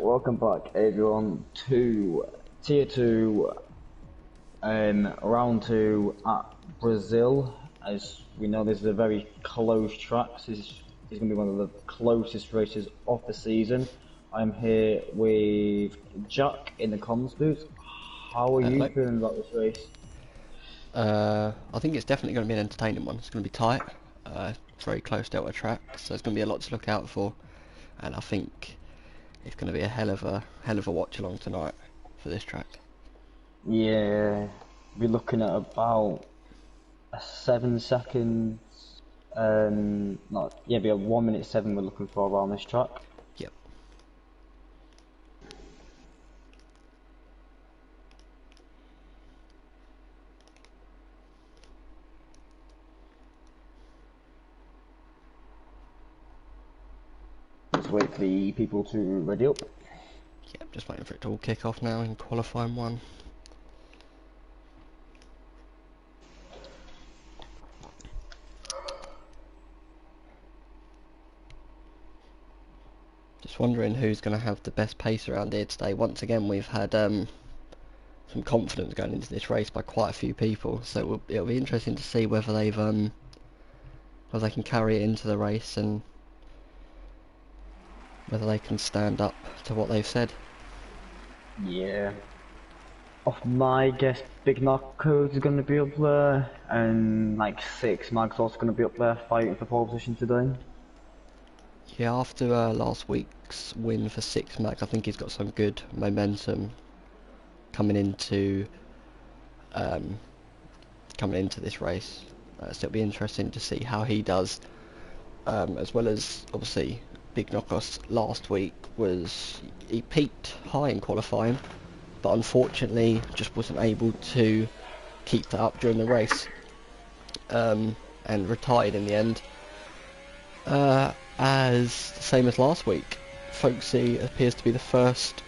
Welcome back everyone to Tier 2 Round 2 at Brazil. As we know, this is a very close track. This is going to be one of the closest races of the season. I'm here with Jack in the comms booth. How are you feeling about this race? I think it's definitely going to be an entertaining one. It's going to be tight, very close delta track, so there's going to be a lot to look out for, and I think it's going to be a hell of a watch along tonight for this track. Yeah, we're looking at about a 7 seconds. Be a 1:07 we're looking for around this track. Yep. Let's wait for the people to ready up. Yep, just waiting for it to all kick off now in qualifying one. Just wondering who's going to have the best pace around here today. Once again, we've had some confidence going into this race by quite a few people, so it'll be interesting to see whether they've whether they can carry it into the race and whether they can stand up to what they've said. Yeah. Off my guess, Big Narcos is going to be up there, and like 6 Mag's also going to be up there fighting for pole position today. Yeah, after last week's win for 6 Mag, I think he's got some good momentum coming into this race. So it'll be interesting to see how he does, as well as obviously Big Knockos last week he peaked high in qualifying, but unfortunately just wasn't able to keep that up during the race, and retired in the end. As same as last week, Folksy appears to be the first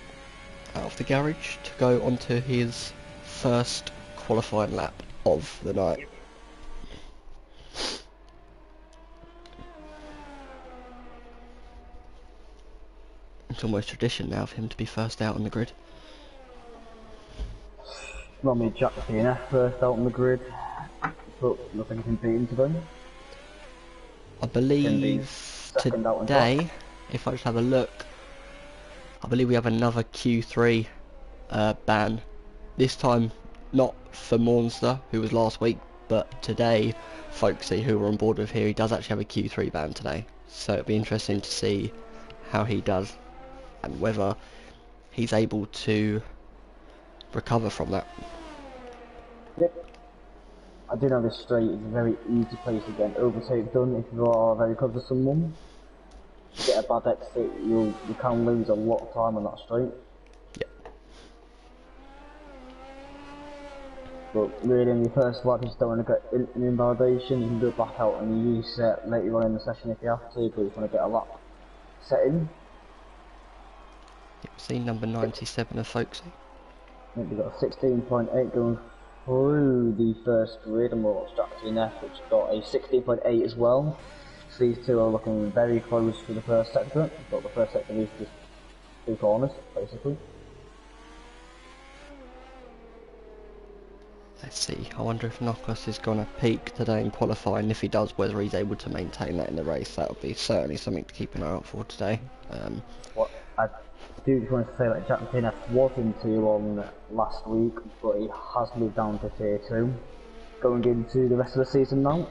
out of the garage to go onto his first qualifying lap of the night. It's almost tradition now for him to be first out on the grid. Normally Jack DNF first out on the grid, but nothing can beat him today. I believe today, if I just have a look, I believe we have another Q3 ban. This time not for Monster, who was last week, but today Folksy, who we're on board with here, he does actually have a Q3 ban today. So it'll be interesting to see how he does and whether he's able to recover from that. Yep. I do know this straight is a very easy place to get an overtake done if you are very close to someone. To get a bad exit, you can lose a lot of time on that straight. Yep. But really, in your first lap, you just don't want to get an invalidation. You can do it back out and reset later on in the session if you have to, but you just want to get a lap set in. Yep, see number 97 of Folksy. We've got a 16.8 going through the first grid, and we'll watch Jack DNF, which got a 16.8 as well. So these two are looking very close to the first sector, but the first sector is just 2 corners, basically. Let's see, I wonder if Knockos is going to peak today in qualifying. If he does, whether he's able to maintain that in the race. That would be certainly something to keep an eye out for today. What I do just want to say that Jack DNF was in Tier 1 last week, but he has moved down to Tier 2, going into the rest of the season now.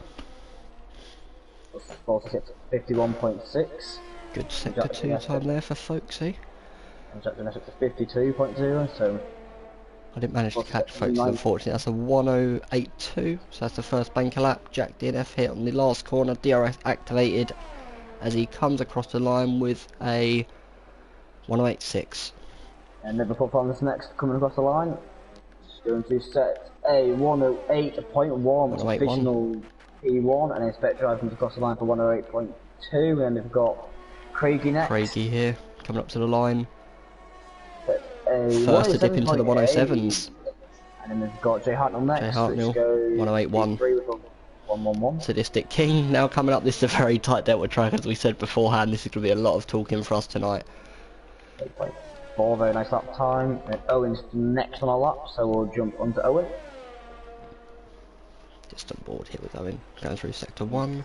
Also hit 51.6. Good sector 2 time there for Folksy. And Jack DNF to 52.0, so I didn't manage to catch Folksy, unfortunately. That's a 1:08.2, so that's the first banker lap. Jack DNF hit on the last corner, DRS activated as he comes across the line with a 1:08.6. And Liverpool Farmers next coming across the line. Just going to set a 1:08.1, which is official P1, and Inspector Drive comes across the line for 1:08.2, and they've got Craigie next. Craigie here, coming up to the line. First to dip into the 1:07s. And then they've got Jay Hartnell next. Jay Hartnell, 1:08.1. 1:11. Sadistic King now coming up. This is a very tight delta track, as we said beforehand. This is going to be a lot of talking for us tonight. 8.4, very nice lap time. And Owen's next on our lap, so we'll jump onto Owen. Just on board here with Owen, going through sector 1.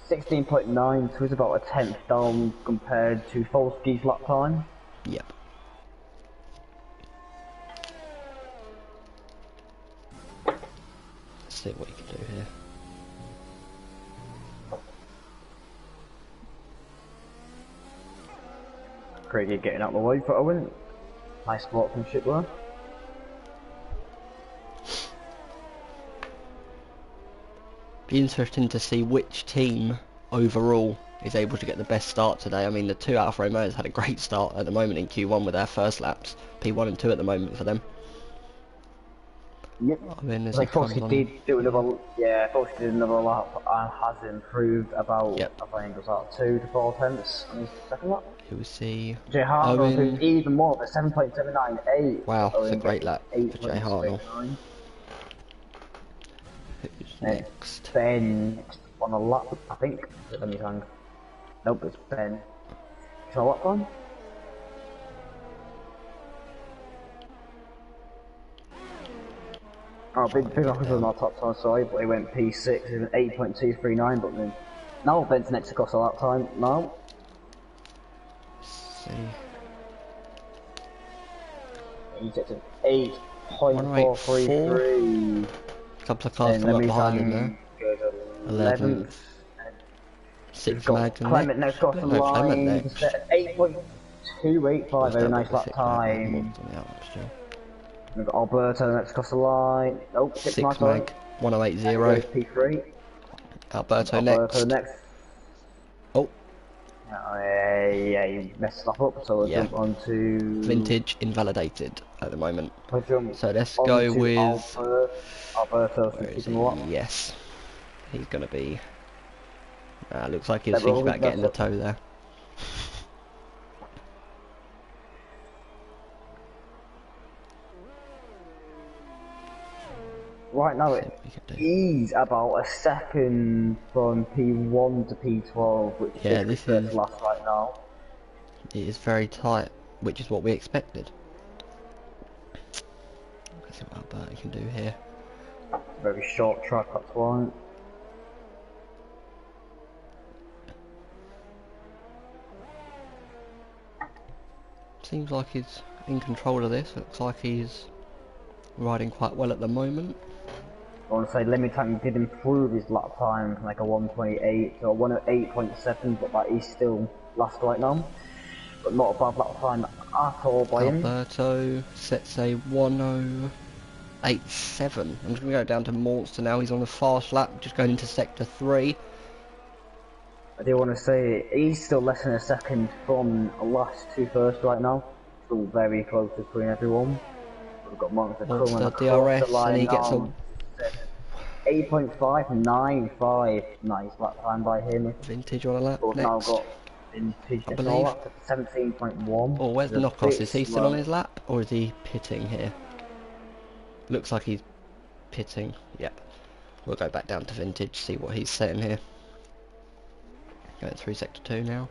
16.9, so it's about a tenth down compared to Folsky's lap time. Yep. Let's see what you can do here. Great getting out of the way for Owen. Nice sportsmanship there. Be interesting to see which team overall is able to get the best start today. I mean, the two Alfa Romeos had a great start at the moment in Q1 with their first laps. P1 and 2 at the moment for them. Yep. I mean, as like it comes Fosky on... did do another, yeah, Fosky did another lap and has improved about, Yep. I think it was like 2 to 4 tenths on his second lap. Here we see Jay Hartnell Owen. improved even more, but 7.798. Wow, it's a great lap for Jay Hartnell. Who's next? Ben on a lap, I think. Let me hang. Nope, it's Ben. Is our lap on? Oh, big knockers on our top side, sorry, but he went P6, he went 8.239, but then now Ben's next across a lap time now. See. He's at 8.433. Couple of cars come up behind him there. 11th. 6th Mag Clement next across the line. 8.285, very nice lap time. We've got Alberto next across the line. Nope, 6th Mag, 1080. P3. Alberto next. Oh. Yeah, he messed stuff up, so we'll jump on to... Vintage invalidated at the moment. So let's on go with... Alberto. Yes. He's going to be... looks like he was thinking about getting the toe there. Right now, he's about a second from P1 to P12, which is last right now. It is very tight, which is what we expected. Let's see what Alberto can do here. Very short track, that's why. Seems like he's in control of this. Looks like he's riding quite well at the moment. I want to say Limitank did improve his lap time from like a 128 to a 108.7, but that is still last right now. But not a bad lap time at all by him. Alberto sets a 1087. I'm just going to go down to Monster now. He's on a fast lap, just going into sector 3. I do want to say he's still less than a second from the last two first right now. Still very close between everyone. We've got Monster coming across the line, and he gets a 8.595. Nice lap time by him. Vintage on a lap We've next. now got Vintage I believe. At 17.1. Oh, where's the Knockos? Is he still on his lap, or is he pitting here? Looks like he's pitting. Yep. We'll go back down to Vintage, see what he's setting here. Going through sector 2 now.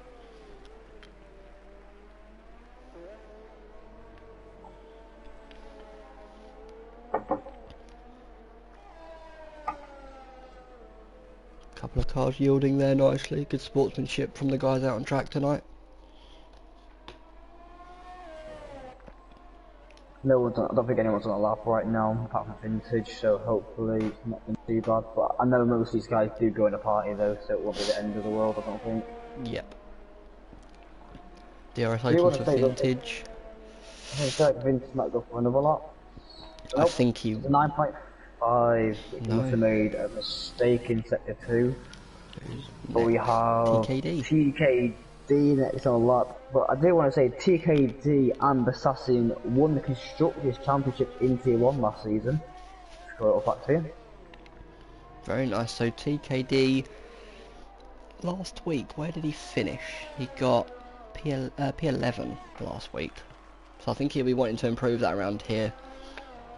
Couple of cars yielding there nicely. Good sportsmanship from the guys out on track tonight. No one's on, I don't think anyone's on a lap right now, apart from Vintage, so hopefully it's not been too bad. But I know most of these guys do go in a party though, so it won't be the end of the world, I don't think. Yep. DRS open for Vintage. I feel like Vintage might go for another lap. I think he... 9.5, he must have made a mistake in sector 2. But we have TKD next on lap. But I do want to say TKD and Assassin won the Constructors Championship in Tier 1 last season. Just got a little fact here. Very nice. So TKD last week, where did he finish? He got P11 last week. So I think he'll be wanting to improve that around here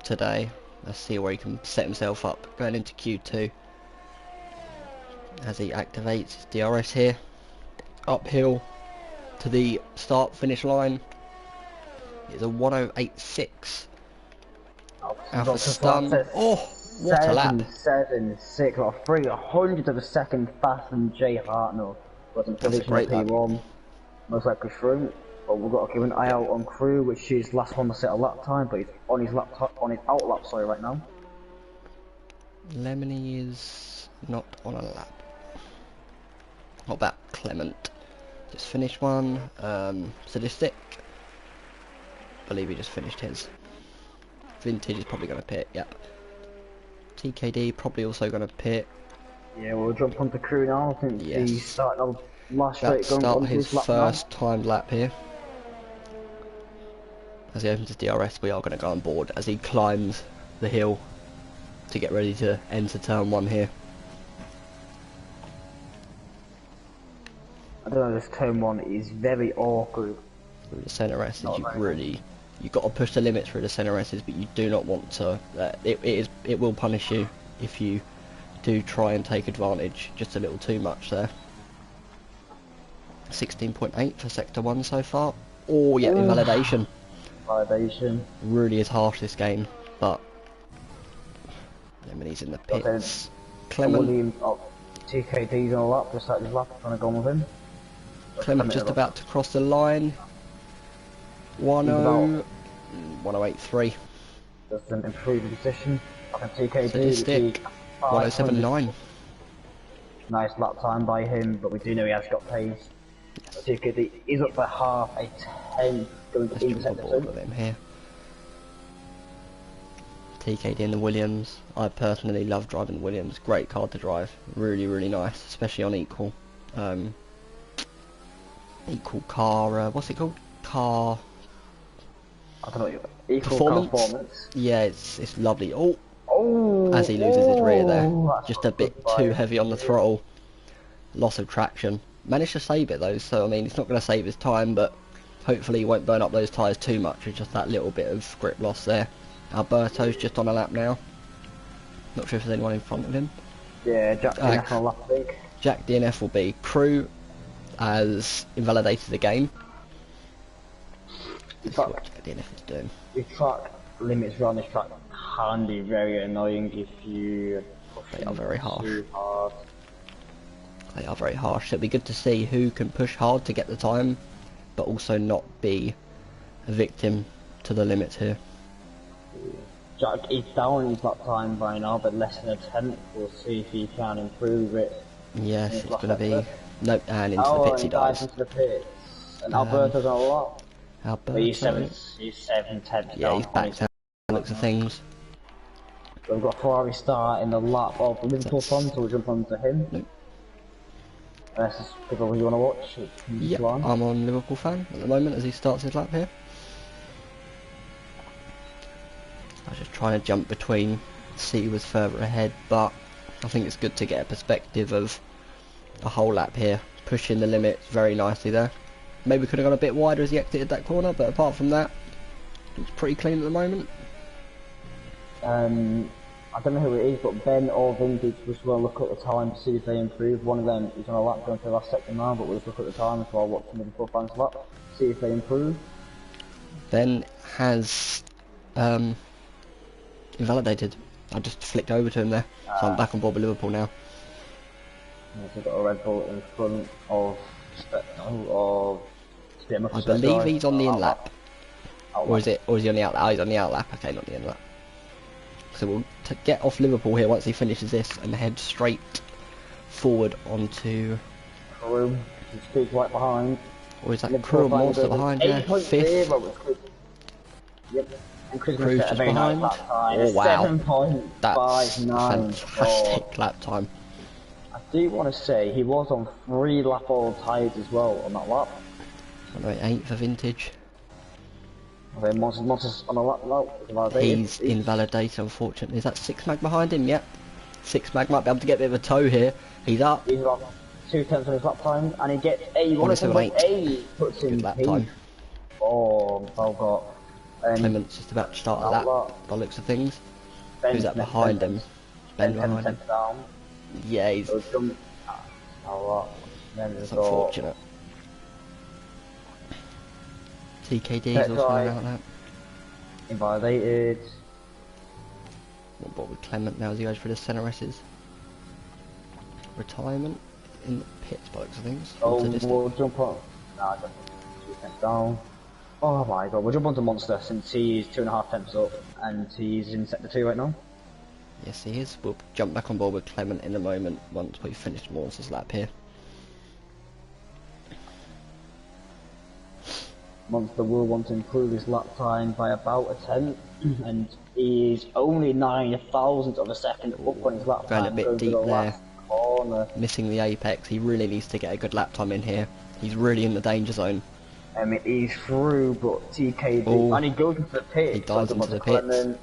today. Let's see where he can set himself up going into Q2 as he activates his DRS here. Uphill to the start finish line. It's a 1:08.6. Alpha stun. Oh, what a lap! 7.76, like 300 of a second faster than Jay Hartnell. Wasn't That's a finishing in great lap. P1, most likely through. But we've got to keep an eye out on Crew, which is last one to set a lap time, but he's on his out lap, sorry, right now. Lemony is not on a lap. What about Clement? Just finished one. Sadistic. Believe he just finished his. Vintage is probably going to pit. Yep. TKD probably also going to pit. Yeah, we'll jump onto Crew now. I think he's starting the last straight going start on his lap first now. timed lap here. As he opens his DRS, we are going to go on board as he climbs the hill to get ready to enter turn 1 here. I don't know, this turn 1 is very awkward. Through the centre S's, you've got to push the limit through the centre S's, but you do not want to. It will punish you if you do try and take advantage just a little too much there. 16.8 for sector 1 so far. Oh yeah, invalidation. Validation. Really is harsh this game, but Lemoney's in the pits. Clement. TKD's on a lap, just started his lap, trying to go on with him. Clement just about to cross the line. 1:08.3. Just an improved position. I can TKD. Sadistic. 1:07.9. Nice lap time by him, but we do know he has got pace. Yes. TKD is up by half a 10 going to Let's jump on board with him here. TKD in the Williams. I personally love driving the Williams. Great car to drive. Really, really nice, especially on equal. Equal car. What's it called? Car. I don't know. Equal performance. Yeah, it's lovely. Oh. As he loses his rear there, just a bit too heavy on the throttle. Loss of traction. Managed to save it though, so I mean it's not going to save his time, but hopefully he won't burn up those tyres too much with just that little bit of grip loss there. Alberto's just on a lap now. Not sure if there's anyone in front of him. Yeah, Jack DNF on a lap, I think. Jack DNF will be. Crew has invalidated the game. Let's see what Jack DNF is doing. The track limits around this track can be very annoying if you push They are very harsh. too hard. They are very harsh. So it'd be good to see who can push hard to get the time, but also not be a victim to the limits here. Jack is down his lap time by now, but less than a tenth. We'll see if he can improve it. Yes, it's going to be... Nope, and into the pits he dies. Into the pits. And Alberto's on a lap. Alberto... But he's 7 tenths yeah, down. he's back down the looks of things. We've got Ferrari star in the lap of the Liverpool fan, so we'll jump onto him. Nope. This is people who you want to watch. Yep, I'm on Liverpool fan at the moment as he starts his lap here. I was just trying to jump between, see who was further ahead, but I think it's good to get a perspective of the whole lap here. Pushing the limits very nicely there. Maybe could have gone a bit wider as he exited that corner, but apart from that, it's pretty clean at the moment. I don't know who it is, but Ben or Vintage just want to look at the time to see if they improve. One of them is on a lap going to the last sector now, but we'll just look at the time as well, watching the Liverpool fans lap, see if they improve. Ben has invalidated. I just flicked over to him there, so I'm back on board with Liverpool now. We've got a Red Bull in front of I believe he's on the in lap. Or is he on the out lap? Oh, he's on the out lap. Okay, not the in lap. So we'll get off Liverpool here once he finishes this and head straight forward onto Crew. He's right behind. Or is that Crew or Monster behind? Yeah, 5th. Yep. And Crew's just behind. Nice Oh wow, that's a 7.59. fantastic lap time. I do want to say he was on 3 lap old tyres as well on that lap. 8 for Vintage. Okay, Monster's on a lap now. He's invalidated, unfortunately. Is that 6 mag behind him? Yep. 6 mag might be able to get a bit of a tow here. He's up. He's about 2 tenths on his lap time, and he gets a 1.8. Puts in lap time. Oh, got. Clement's just about to start the lap, by the looks of things. Who's that behind him? Ben behind him. Down. Yeah, he's... That's unfortunate. TKD's also on an outlap. Invalidated. What with Clement now as he goes for the centre S's? Retirement in the pits by looks of things. Oh, we'll jump on. Nah, just down. Oh my god, we'll jump onto Monster since he's 2.5 temps up and he's in sector 2 right now. Yes, he is. We'll jump back on board with Clement in a moment once we've finished Monster's lap here. Monster will want to improve his lap time by about a tenth, and he's only 9,000 of a second up on his lap time. Going a bit deep the there. Corner. Missing the apex. He really needs to get a good lap time in here. He's really in the danger zone. I mean, he's through, but TKD, and he goes into the pit. He dives into the pits.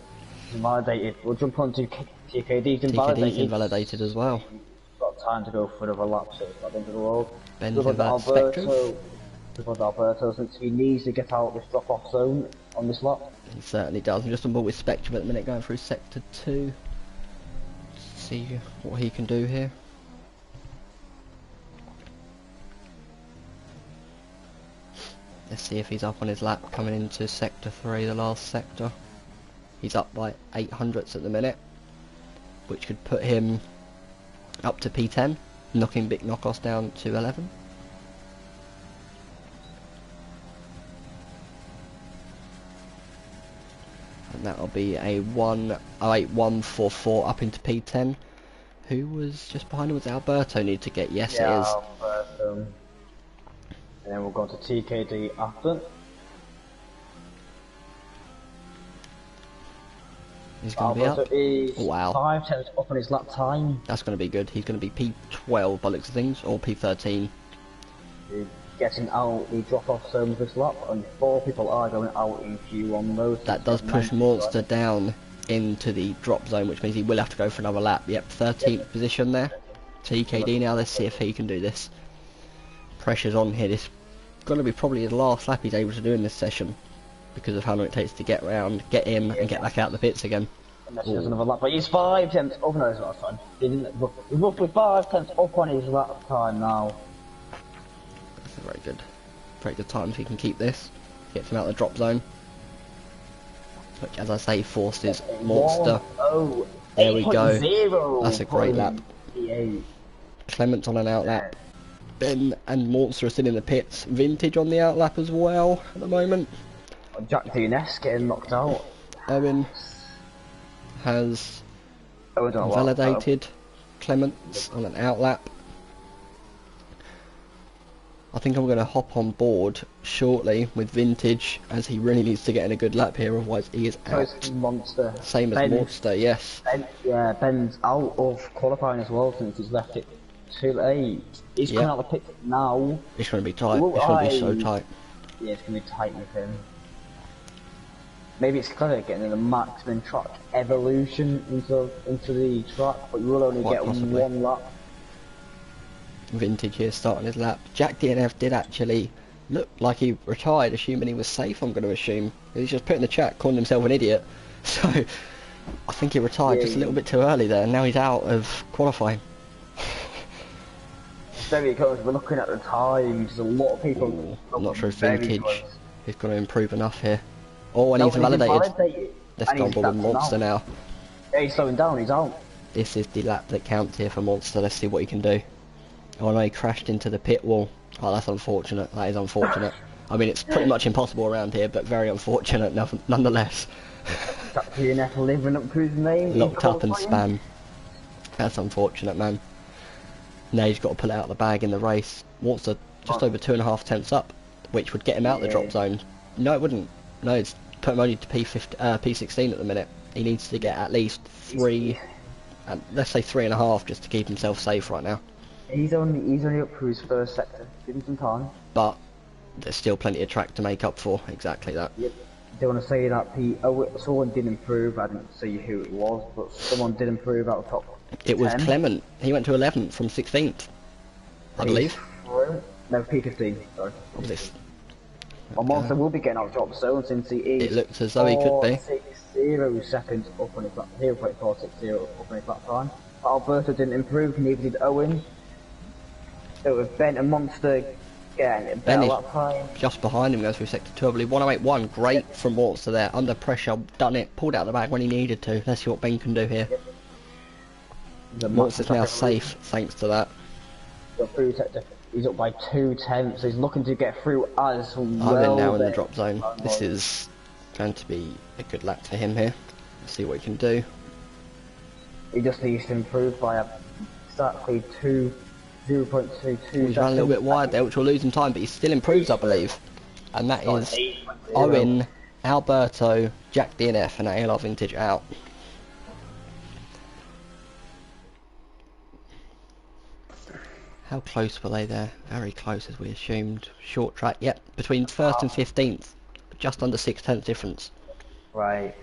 Invalidated. We'll jump on to TKD. TKD's invalidated as well. He's got time to go for another lap, so it's not the end of the world. Ben's invalid Spectrum. Because Alberto, since he needs to get out of this drop-off zone on this lap. He certainly does. I'm just on board with Spectrum at the minute, going through sector 2. See what he can do here. Let's see if he's up on his lap coming into sector 3, the last sector. He's up by 800ths at the minute, which could put him up to P10, knocking Big Knockos down to 11. And that'll be a 108.144 up into P10. Who was just behind him? Was Alberto need to get? Yes, yeah, it is. Alberto. And then we'll go to TKD after. He's going to be up. Is wow. 5 tenths up on his lap time. That's going to be good. He's going to be P12 by looks of things, or P13. He's getting out the drop-off zone this lap, and 4 people are going out in Q1 though. That does push Monster down into the drop zone, which means he will have to go for another lap. Yep, 13th position there. TKD now. Let's see if he can do this. Pressure's on here. This is going to be probably the last lap he's able to do in this session because of how long it takes to get round, get in, and get back out the pits again. Unless he does another lap, but he's 5 tenths up on his lap time. He's roughly 5 tenths up on his lap time now. That's a very good time if he can keep this. Gets him out of the drop zone. Which, as I say, forces Monster. Oh, there we go. That's a great lap. Clement's on an outlap. Ben and Monster are still in the pits. Vintage on the outlap as well at the moment. Jack DNS getting knocked out. Owen has validated. Clements on an outlap. I think I'm going to hop on board shortly with Vintage as he really needs to get in a good lap here, otherwise he is out. Monster. Same as Monster, yes. Yeah, Ben's out of qualifying as well since he's left it too late. He's coming out of the pit now. It's going to be tight. It's going to be so tight. Yeah, it's going to be tight with him. Maybe it's clever getting the maximum track evolution into the track, but you will only get one lap. Vintage here starting his lap. Jack DNF did actually look like he retired, assuming he was safe, I'm going to assume. He's just put in the chat calling himself an idiot. So, I think he retired just a little bit too early there, and now he's out of qualifying. There he goes, we're looking at the times, a lot of people... I'm not sure if Vintage is going to improve enough here. Oh, and he's validated. Let's go on board with Monster now. Yeah, he's slowing down, he's out. This is the lap that counts here for Monster. Let's see what he can do. Oh no, he crashed into the pit wall. Oh, that's unfortunate. That is unfortunate. I mean, it's pretty much impossible around here, but very unfortunate nonetheless. DNF living up to his name. Locked up and spam. That's unfortunate, man. Now he's got to pull it out of the bag in the race. Monster just over 2.5 tenths up, which would get him out of the drop zone. No, it wouldn't. No, it's put him only to P16 at the minute. He needs to get at least 3, let's say 3.5, just to keep himself safe right now. He's only up for his first sector. Give him some time. But there's still plenty of track to make up for. Exactly that. Yep. They want to say that someone did improve. I didn't see who it was, but someone did improve out of top. It was 10. Clement. He went to 11th from 16th, I believe. No, P15. Sorry. This. Well, Monster will be getting out of drop zone since he is. It looks as though he could be. 460 seconds up on his lap. 0.460 up on his lap time. Alberto didn't improve. Neither did Owen. So with Ben and Monster getting it better Benny's lap time. just behind him, goes through sector 2, I believe. 1081, great from Waltzer there. Under pressure, done it, pulled out the bag when he needed to. Let's see what Ben can do here. Waltzer's now safe thanks to that. He's up by 2/10, he's looking to get through as well. I'm in now in the drop zone. This is going to be a good lap for him here. Let's see what he can do. He just needs to improve by exactly 0.22. He's run a little bit wide there, which will lose him time, but he still improves, I believe. And that is Owen, Alberto, Jack DNF, and ALR Vintage out. How close were they there? Very close, as we assumed. Short track, yep, between 1st and 15th, just under 6/10 difference. Right.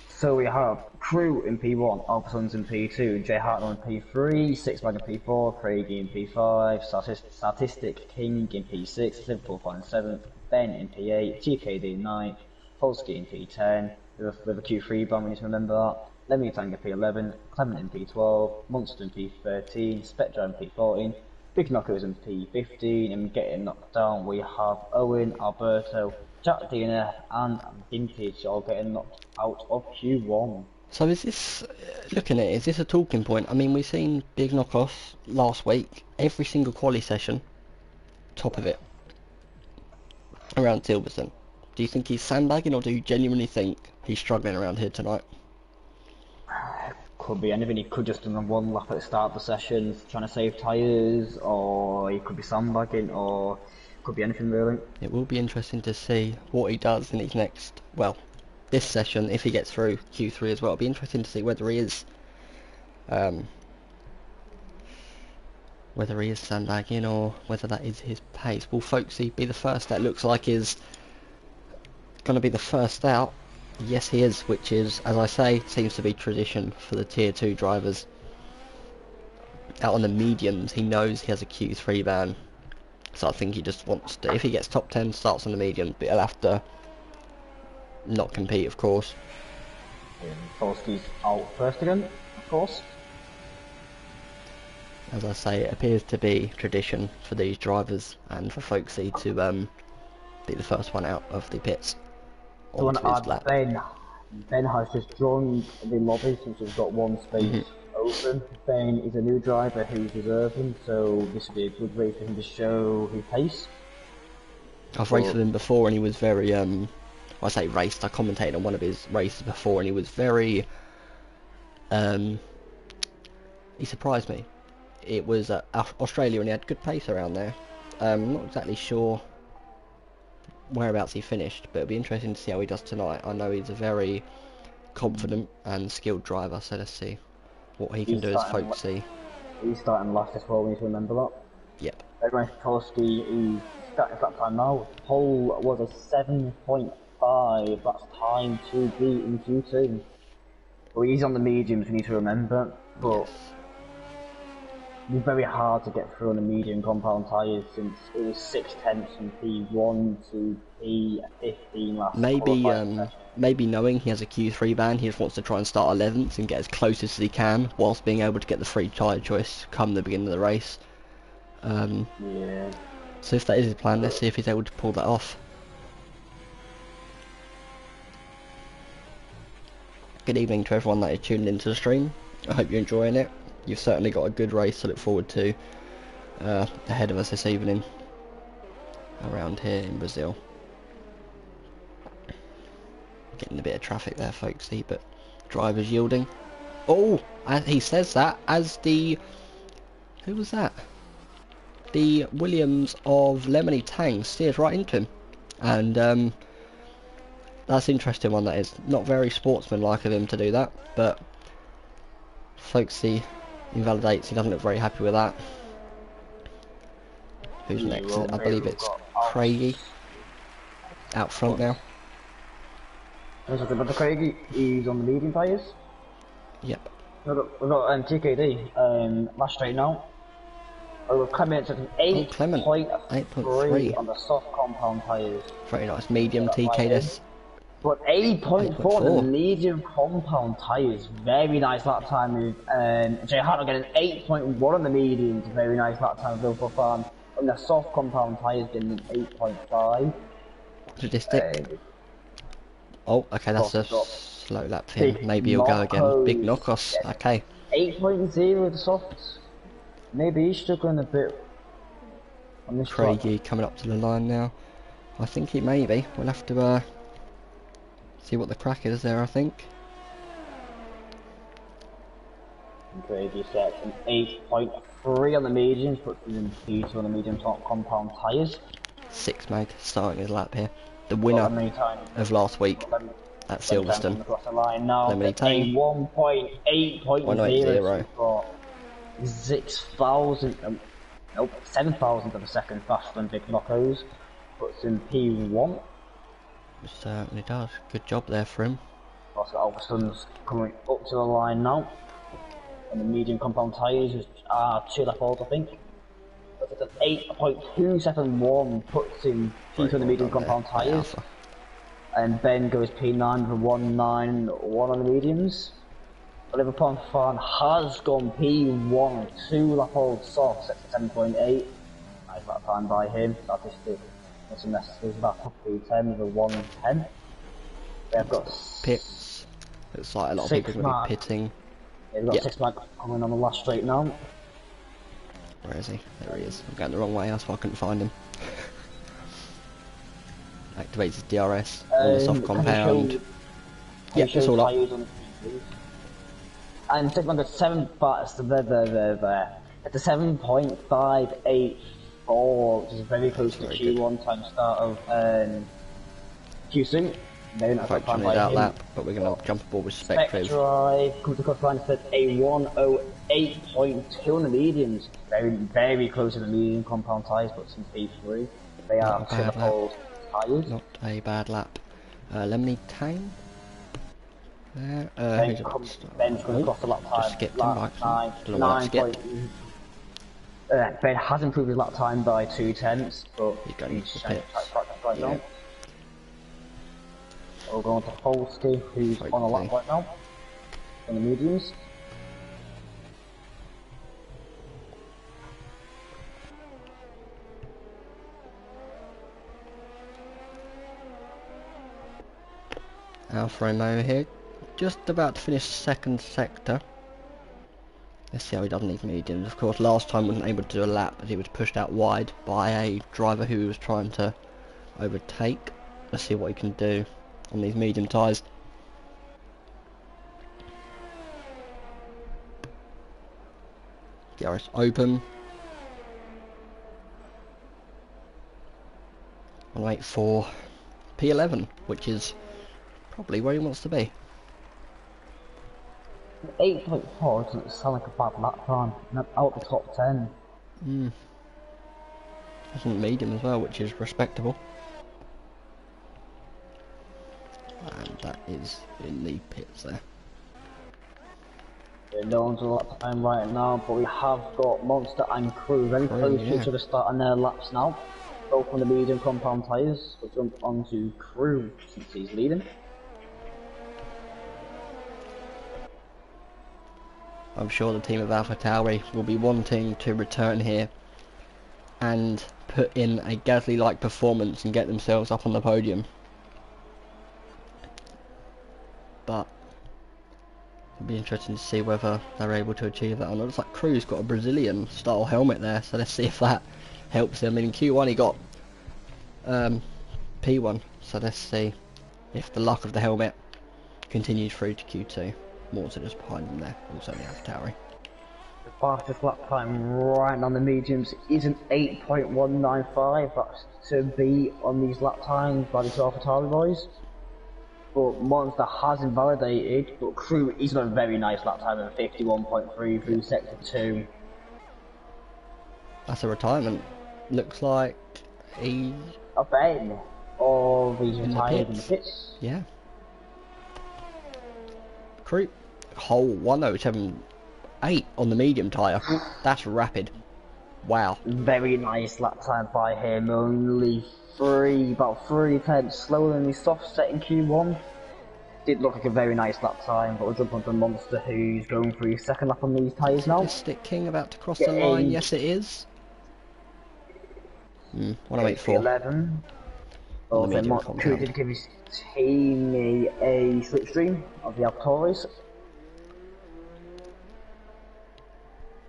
So we have Crew in P1, Alpersons in P2, Jay Hartnell in P3, Sixbag in P4, Craigie in P5, Statistic King in P6, Liverpool in 7th, Ben in P8, GKD in 9th, Polsky in P10, with a Q3 ban, we need to remember that. Lemmy Tang in P11, Clement in P12, Munster in P13, Spectre in P14, Big Knocker is in P15, and getting knocked down we have Owen, Alberto, Jack DNF and Vintage all getting knocked out of Q1. So is this, looking at it, is this a talking point? I mean, we've seen Big Knockoff last week, every single quali session, top of it, around Silverstone. Do you think he's sandbagging, or do you genuinely think he's struggling around here tonight? Could be anything. He could just done one lap at the start of the session trying to save tyres, or he could be sandbagging, or could be anything really. It will be interesting to see what he does in his next, well, this session, if he gets through Q3 as well. It'll be interesting to see whether he is sandbagging, or whether that is his pace. Will Folksy be the first? That looks like is going to be the first out. Yes, he is, which is, as I say, seems to be tradition for the Tier 2 drivers. Out on the mediums, he knows he has a Q3 ban, so I think he just wants to, if he gets top 10, starts on the medium, but he'll have to not compete, of course. Polsky's out first again, of course. As I say, it appears to be tradition for these drivers and for Folksy to be the first one out of the pits. So Ben has just joined the lobby since we've got one space open. Ben is a new driver who's reserving, so this will be a good way for him to show his pace. I've raced with him before, and he was very, I say raced, I commentated on one of his races before, and he was very, he surprised me. It was Australia, and he had good pace around there. I'm not exactly sure whereabouts he finished, but it'll be interesting to see how he does tonight. I know he's a very confident and skilled driver, so let's see what he can do as Folksy. He's starting last as well, we need to remember that. Yep. Everyone Polsky, he's starting that time now. Pole was a 7.5, that's time to be in Q2. Well, he's on the mediums, we need to remember, but it's very hard to get through on the medium compound tyres since it was 6/10 from P1 to P15 last. Maybe knowing he has a Q3 ban, he just wants to try and start 11th and get as close as he can, whilst being able to get the free tyre choice come the beginning of the race. Yeah. So if that is his plan, let's see if he's able to pull that off. Good evening to everyone that is tuned into the stream. I hope you're enjoying it. You've certainly got a good race to look forward to ahead of us this evening around here in Brazil. Getting a bit of traffic there, folksy, but drivers yielding. Oh, he says that as the, who was that? The Williams of Lemony Tang steers right into him, and that's an interesting one. That is not very sportsmanlike of him to do that, but folksy invalidates. He doesn't look very happy with that. Who's next? I believe it's Craigie out front now. There's something about the Craigie. He's on the medium tyres. Yep. We've got TKD last straight now. We've Clement at an 8.3 on the soft compound tyres. Very nice medium TKD. But 8.4 on the medium compound tyres. Very nice lap time with Jay Hartnell getting 8.1 on the mediums. Very nice lap time with Liverpool Farm. And the soft compound tyres been 8.5. Statistic. Oh, okay, that's a slow lap for him. Big Maybe he'll go again. Big knockos. knockos. Yeah. Okay. 8.0 the softs. Maybe he's struggling a bit on this track. Craigie coming up to the line now. I think he may be. We'll have to see what the crack is there, I think. Craigie sets an 8.3 on the mediums, puts him in P2 on the medium top compound tyres. 6 mag starting his lap here. The winner of last week at Silverstone. Across the line now. A 1.8.0 for 6,000, nope, 7,000 of a second faster than Big Knockos. Puts in P1. It certainly does. Good job there for him. Also, Alverson's coming up to the line now. On the medium compound tyres, which are 2 lap olds, I think. But it's an 8.271, puts in P2 on the medium compound tyres. And Ben goes P9 for 191 on the mediums. Oliver Ponfan has gone P1, 2 lap old soft, set to 7.8. Nice lap time by him. Statistic. What's necessary about P10 for 110. They've got pits. Looks like a lot of people are going to be pitting. Yeah, we've got 6 mag coming on the last straight now. Where is he? There he is. I'm going the wrong way, that's why I couldn't find him. Activates his DRS on the soft compound. Yeah, it's all up. And 6 mag got 7 bars, there. It's a 7.584, which is very close to Q1 time start of Q2. Unfortunately that lap, but we're going to jump aboard with Spectre. Drive comes across the line for a 108.2 on the mediums. Very close to the medium compound tyres, but some P3. They are triple tyres. Not a bad lap. Lemony Tang. There. Ben's going across the lap time. Just skipped him, right? Don't know why that skipped. Ben has improved his lap time by 2/10, but he's going to right now. We'll go on to Polsky, who's on a lap right now, on the mediums. Alfa Romeo here, just about to finish second sector. Let's see how he does in these mediums. Of course, last time wasn't able to do a lap as he was pushed out wide by a driver who was trying to overtake. Let's see what he can do on these medium tyres. DRS open. 184 P11, which is probably where he wants to be. 8.4 doesn't sound like a bad lap time. Out the top 10. Isn't medium as well, which is respectable. And that is in the pits there. No one's on lap time right now, but we have got Monster and Crew very close to each other starting their laps now. Both on the medium compound tyres. We'll jump onto Crew since he's leading. I'm sure the team of AlphaTauri will be wanting to return here and put in a Gasly-like performance and get themselves up on the podium. But it'll be interesting to see whether they're able to achieve that or not. It's like Crew's got a Brazilian style helmet there, so let's see if that helps him. I mean, in Q1 he got P1, so let's see if the luck of the helmet continues through to Q2. Morton just behind him there, also the AlphaTauri. The fastest lap time right on the mediums is an 8.195. That's to be on these lap times by the AlphaTauri boys. But Monster has invalidated, but Crew is got a very nice lap time of 51.3 through sector 2. That's a retirement. Looks like he's A Ben, or he's retired in the pits. Yeah. Crew, whole 107.8 on the medium tyre. That's rapid. Wow. Very nice lap time by him, only about 3/10 slower than the soft set in Q1. Did look like a very nice lap time, but we'll jump onto Monster, who's going for his second lap on these tyres now. Stick King about to cross the line, yes it is. 108.4 11. on the Also, medium Crew did compound. give his team a slipstream of the Altoris.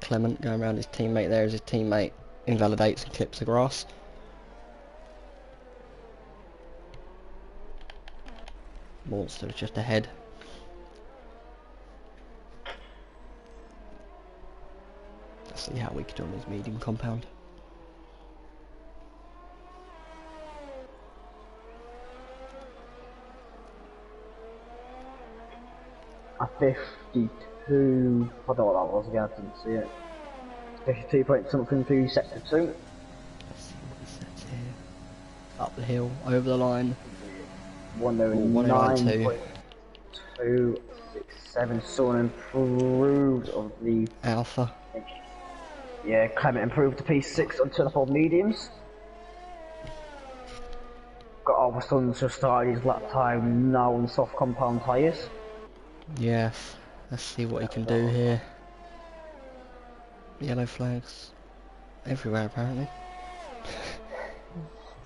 Clement going around his teammate there as his teammate invalidates and clips the grass. Monster is just ahead. Let's see how we can do on his medium compound. A 52. I don't know what that was again, I didn't see it. 52 point something through sector 2. Let's see what he sets here. Up the hill, over the line. 109.267. Someone improved of the Alpha. Yeah, Clement improved to P6 on telephone mediums. Got all the Suns just started his lap time now on soft compound tyres. Yes. Let's see what he can do here. Yellow flags everywhere apparently.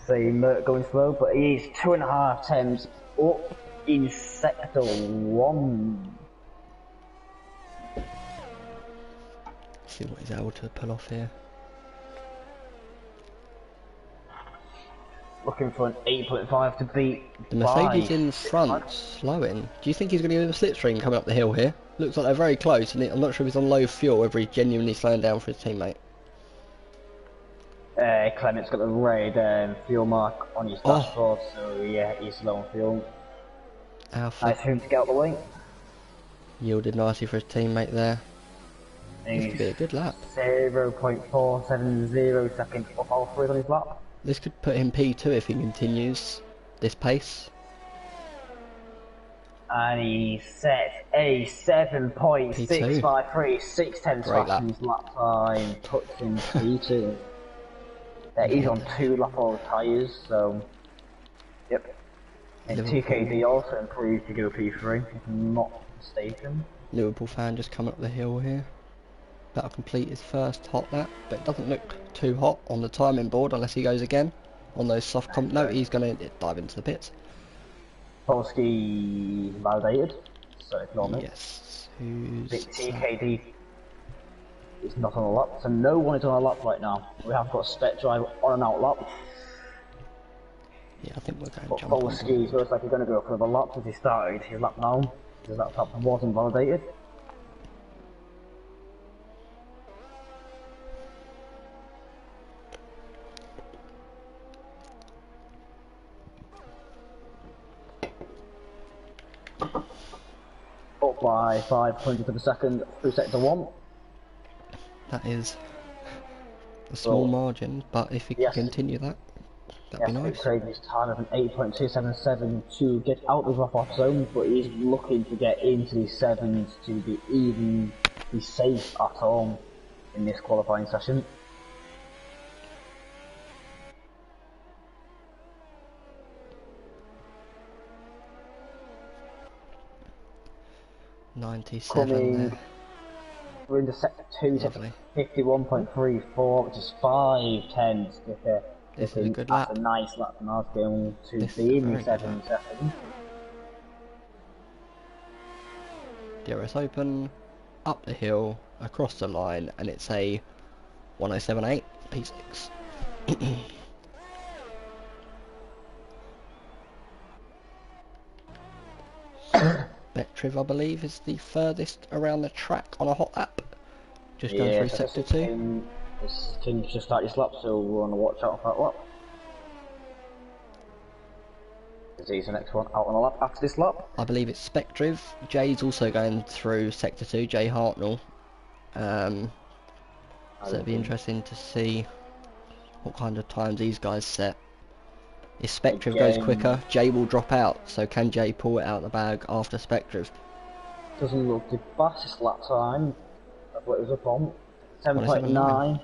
So Mert going slow, but he is 2.5 times up in sector 1. See what he's able to pull off here. Looking for an 8.5 to beat The Mercedes by in front, slowing. Do you think he's going to give him a slipstream coming up the hill here? Looks like they're very close, and I'm not sure if he's on low fuel, whether he's genuinely slowing down for his teammate. Clement's got the red fuel mark on his dashboard, so yeah, he's low on fuel. Alpha Nice for him to get out the way. yielded nicely for his teammate there. This could be a good lap. 0.470 seconds off all three on his lap. This could put him P2 if he continues this pace. And he set a 7.653, 6/10 faster his lap time, puts him P2. He's on 2 lap old tyres, so yep. And TKD also improved to go P3, if I'm not mistaken. Liverpool fan just coming up the hill here. That'll complete his first hot lap, but it doesn't look too hot on the timing board unless he goes again on those soft comp. No, he's going to dive into the pits. Polski validated, so ignore me. Yes, who's TKD is not on a lap, so no one is on a lap right now. We have got Spec Drive on and out lap. Yeah, I think we're going But to jump on. Polski looks like he's going to go for the lap as he started his lap now, because that lap wasn't validated. Up by 500 of a second through sector 1. That is a small margin, but if he can continue that, that'd be nice. Trading his time of an 8.277 to get out of the rough-off zone, but he's looking to get into the 7s to be safe at home in this qualifying session. Coming, we're into sector 2, sector 51.34, which is 5/10 quicker. This is a good lap. That's a nice lap from us going to be in the 7 seconds. DRS open, up the hill, across the line, and it's a 107.8 P6. Betriv, I believe, is the furthest around the track on a hot lap. Just going through sector 2. This team's just started his lap, so we're on the watch out for that lap. He's the next one out on the lap after this lap. I believe it's Spectriv. Jay's also going through sector 2, Jay Hartnell. So it'd be interesting to see what kind of times these guys set. If Spectriv goes quicker, Jay will drop out, so can Jay pull it out of the bag after Spectriv? Doesn't look the fastest lap time. That's what it was up on. 7.9.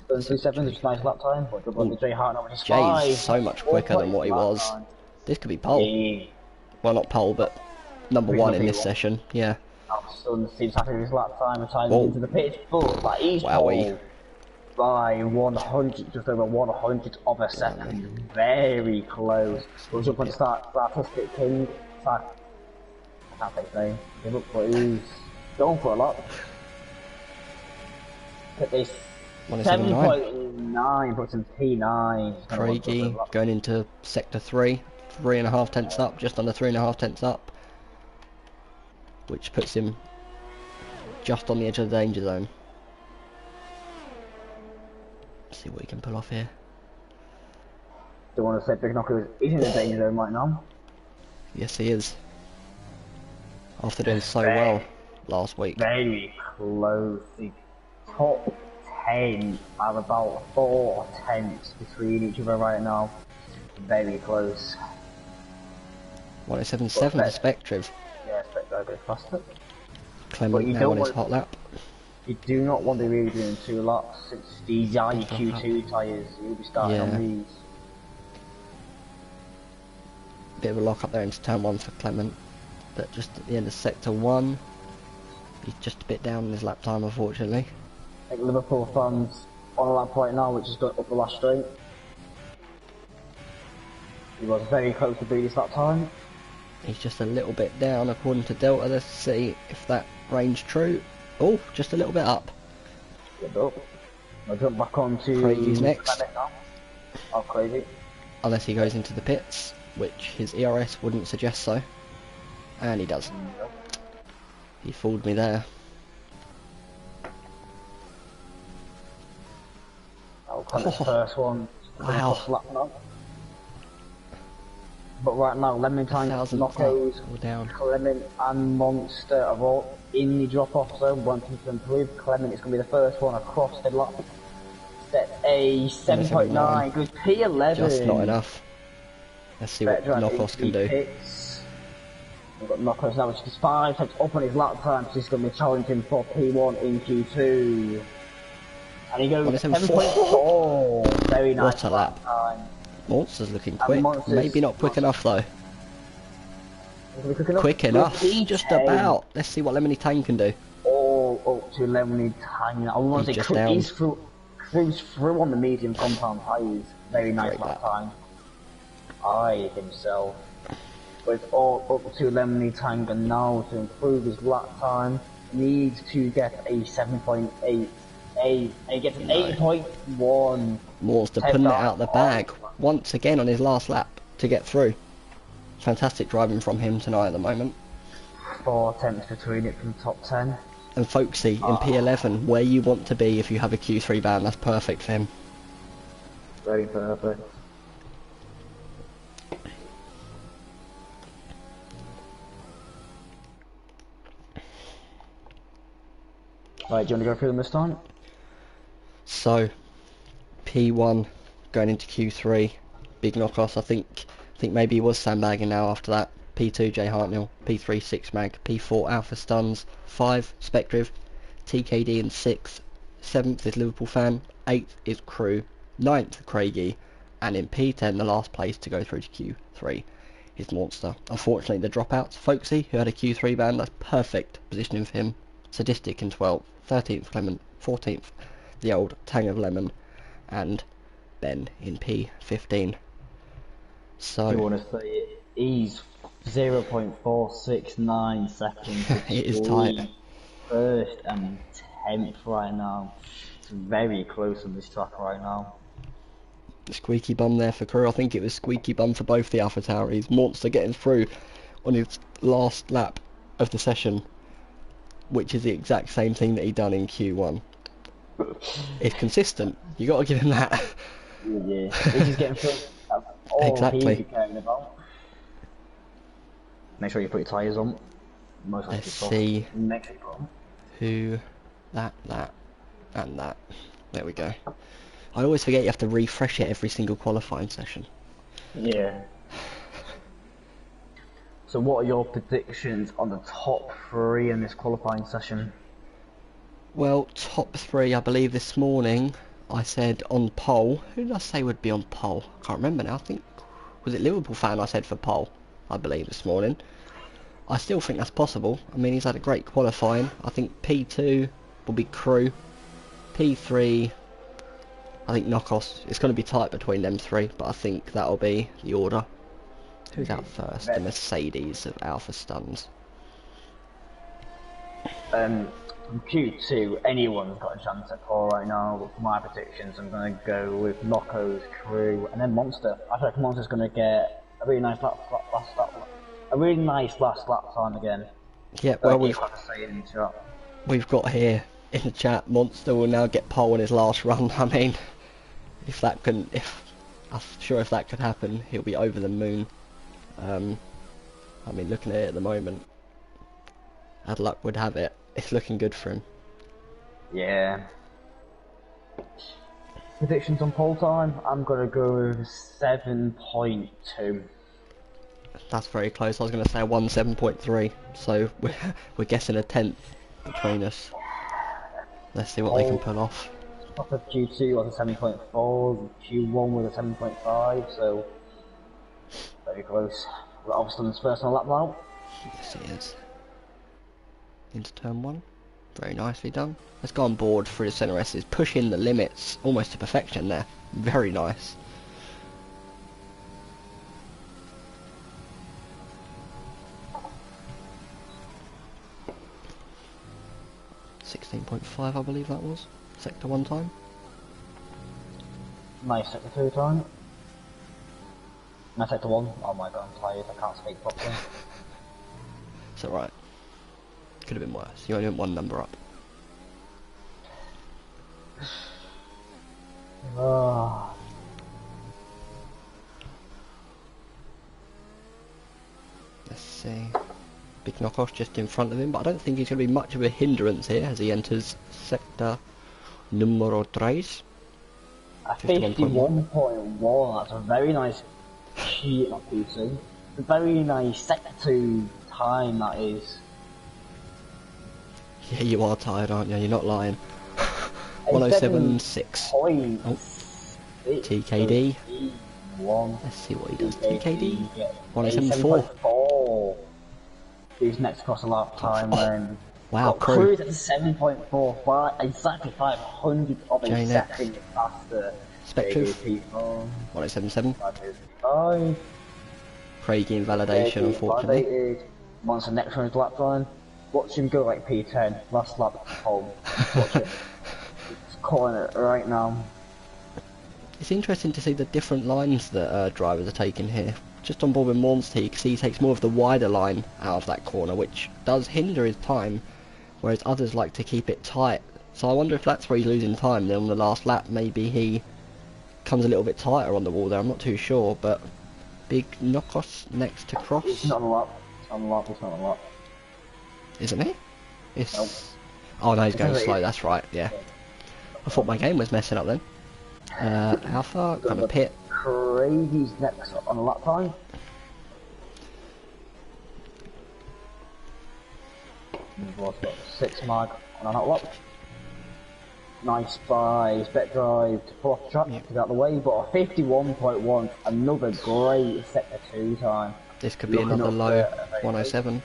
7.37, which is nice lap time, but double the Jay Hartnell, which is 5. Jay's so much quicker than what he was. This could be pole. Well, not pole, but number 1 in this session, yeah. Sun seems happy with his lap time and time into the pitch, but that is pole. by 100, just over 100 of a second. Very close. We'll jump on Statistic King. I can't say his name. Give up, but he's going for a lot. At this 7.9 puts him P9. Craigie going into sector 3, 3.5 tenths up, just under 3.5 tenths up, which puts him just on the edge of the danger zone. Let's see what he can pull off here. Don't want to say Big Knocker is in the danger zone right now. Yes, he is. After doing so well last week. Very close. The top 10 are about 4 tenths between each other right now. Very close. 107.7 for Spectriv. Yeah, Spectriv a bit faster. Clement now on his hot lap. You do not want to really doing 2 laps. It's these IQ2 tyres. You'll be starting on these. Bit of a lock up there into turn 1 for Clement, but just at the end of sector 1, he's just a bit down in his lap time, unfortunately. I think Liverpool fans on a lap right now, which is going up the last straight. He was very close to beating his lap time. He's just a little bit down according to Delta. Let's see if that range true. Oh, just a little bit up. I'll jump back on to Craigie's next. Now. Oh, Craigie. Unless he goes into the pits, which his ERS wouldn't suggest so. And he does. He fooled me there. I'll come the first one. Wow. But right now, Lemon Time, Knockos, Clement and Monster are all in the drop-off zone, wanting to improve. Clement is going to be the first one across the lap. Set a 7.9, goes P11. Just not enough. Let's see what Knockos can do. Pits. We've got Knockos now, which is 5 tenths up on his lap time, so he's going to be challenging for P1 in Q2. And he goes 7.4. Very nice what a lap time. Monster's looking quick. Maybe not quick enough though. Quick enough. Just about. Let's see what Lemony Tang can do. All up to Lemony Tang. I want to say he's cruised through on the medium compound tyres. Very nice lap time. Himself. But it's all up to Lemony Tang, and now to improve his lap time, needs to get a 7.8. He gets an 8.1. Monster putting it out the bag once again on his last lap to get through. Fantastic driving from him tonight at the moment. 4 tenths between it from top 10. And Folksy in P11, where you want to be if you have a Q3 ban, that's perfect for him. Very perfect. Right, do you want to go through them this time? So, P1 going into Q3, big knock-off. I think maybe he was sandbagging now after that. P2 Jay Hartnell, P3 6 Mag, P4 Alpha Stuns, 5 Spectriv, TKD in 6th, 7th is Liverpool Fan, 8th is Crew, 9th Craigie, and in P10 the last place to go through to Q3 is Monster. Unfortunately the dropouts, Folksy who had a Q3 ban, that's perfect positioning for him. Sadistic in 12th, 13th Clement, 14th the old Tang of Lemon, and Ben in P15. So you want to say he's 0.469 seconds. It is tight. First and 10th right now. It's very close on this track right now. Squeaky bum there for Crew. I think it was squeaky bum for both the Alpha Tauris. Monster getting through on his last lap of the session, which is the exact same thing that he done in Q1. It's consistent. You got to give him that. Yeah, he's just getting through. All exactly. He's caring about. Make sure you put your tyres on. Let's see who that, and that. There we go. I always forget you have to refresh it every single qualifying session. Yeah. So what are your predictions on the top 3 in this qualifying session? Well, top 3, I believe this morning I said on pole. Who did I say would be on pole? I can't remember now. I think, was it Liverpool Fan I said for pole, I believe, this morning. I still think that's possible. I mean, he's had a great qualifying. I think P2 will be Crew. P3, I think Knockos, it's going to be tight between them three, but I think that'll be the order. Who's out first? The Mercedes of Alpha Stuns. From Q2, anyone's got a chance at pole right now, but for my predictions, I'm going to go with Nocco's Crew, and then Monster. I feel like Monster's going to get a really nice last lap time again. Yeah, well, we've got here in the chat, Monster will now get pole in his last run. I mean, I'm sure if that could happen, he'll be over the moon. I mean, looking at it at the moment, as luck would have it, it's looking good for him. Yeah. Predictions on pole time, I'm going to go with 7.2. That's very close. I was going to say 7.3, so we're guessing a tenth between us. Let's see what they can pull off. Top of Q2 was a 7.4, Q1 was a 7.5, so very close. We're Alston's first on lap now. Yes, it is. Into turn 1. Very nicely done. Let's go on board through the centre S's, pushing the limits almost to perfection there. Very nice. .5, I believe that was. Sector 1 time. Nice sector 2 time. My sector 1. Oh my god, I'm tired. I can't speak properly. It's alright. Could have been worse. You only went one number up. Let's see. Big knockoff just in front of him, but I don't think he's going to be much of a hindrance here as he enters sector numero 3. 51.1, that's a very nice key, not PC. A very nice sector 2 time that is. Yeah, you are tired, aren't you? You're not lying. 107.6. Oh. TKD. Let's see what he does. TKD. 107.4. Who's next across a lap time then? Wow, Cruz at 7.45, exactly 500 of a second faster. Spectre. 107.7. Craig invalidation, unfortunately. Once the next one's lap time, watch him go like P10, last lap home. Watch it. It's calling it right now. It's interesting to see the different lines that drivers are taking here. Just on board with Monster, you can see he takes more of the wider line out of that corner, which does hinder his time, whereas others like to keep it tight. So I wonder if that's where he's losing time. Then on the last lap, maybe he comes a little bit tighter on the wall there. I'm not too sure, but big knock-off next to Cross. It's not on the lap. It's on the lap. It's not on the lap. Isn't he? It's... Nope. Oh no, he's going slow. That's right. Yeah. I thought my game was messing up then. Alpha, kind of pit. Crazy's next on the lap time. What's got 6 mag on that lap. Nice by Spec Drive to pull off the track, to get out of the way, but a 51.1, another great sector 2 time. This could be another low 107.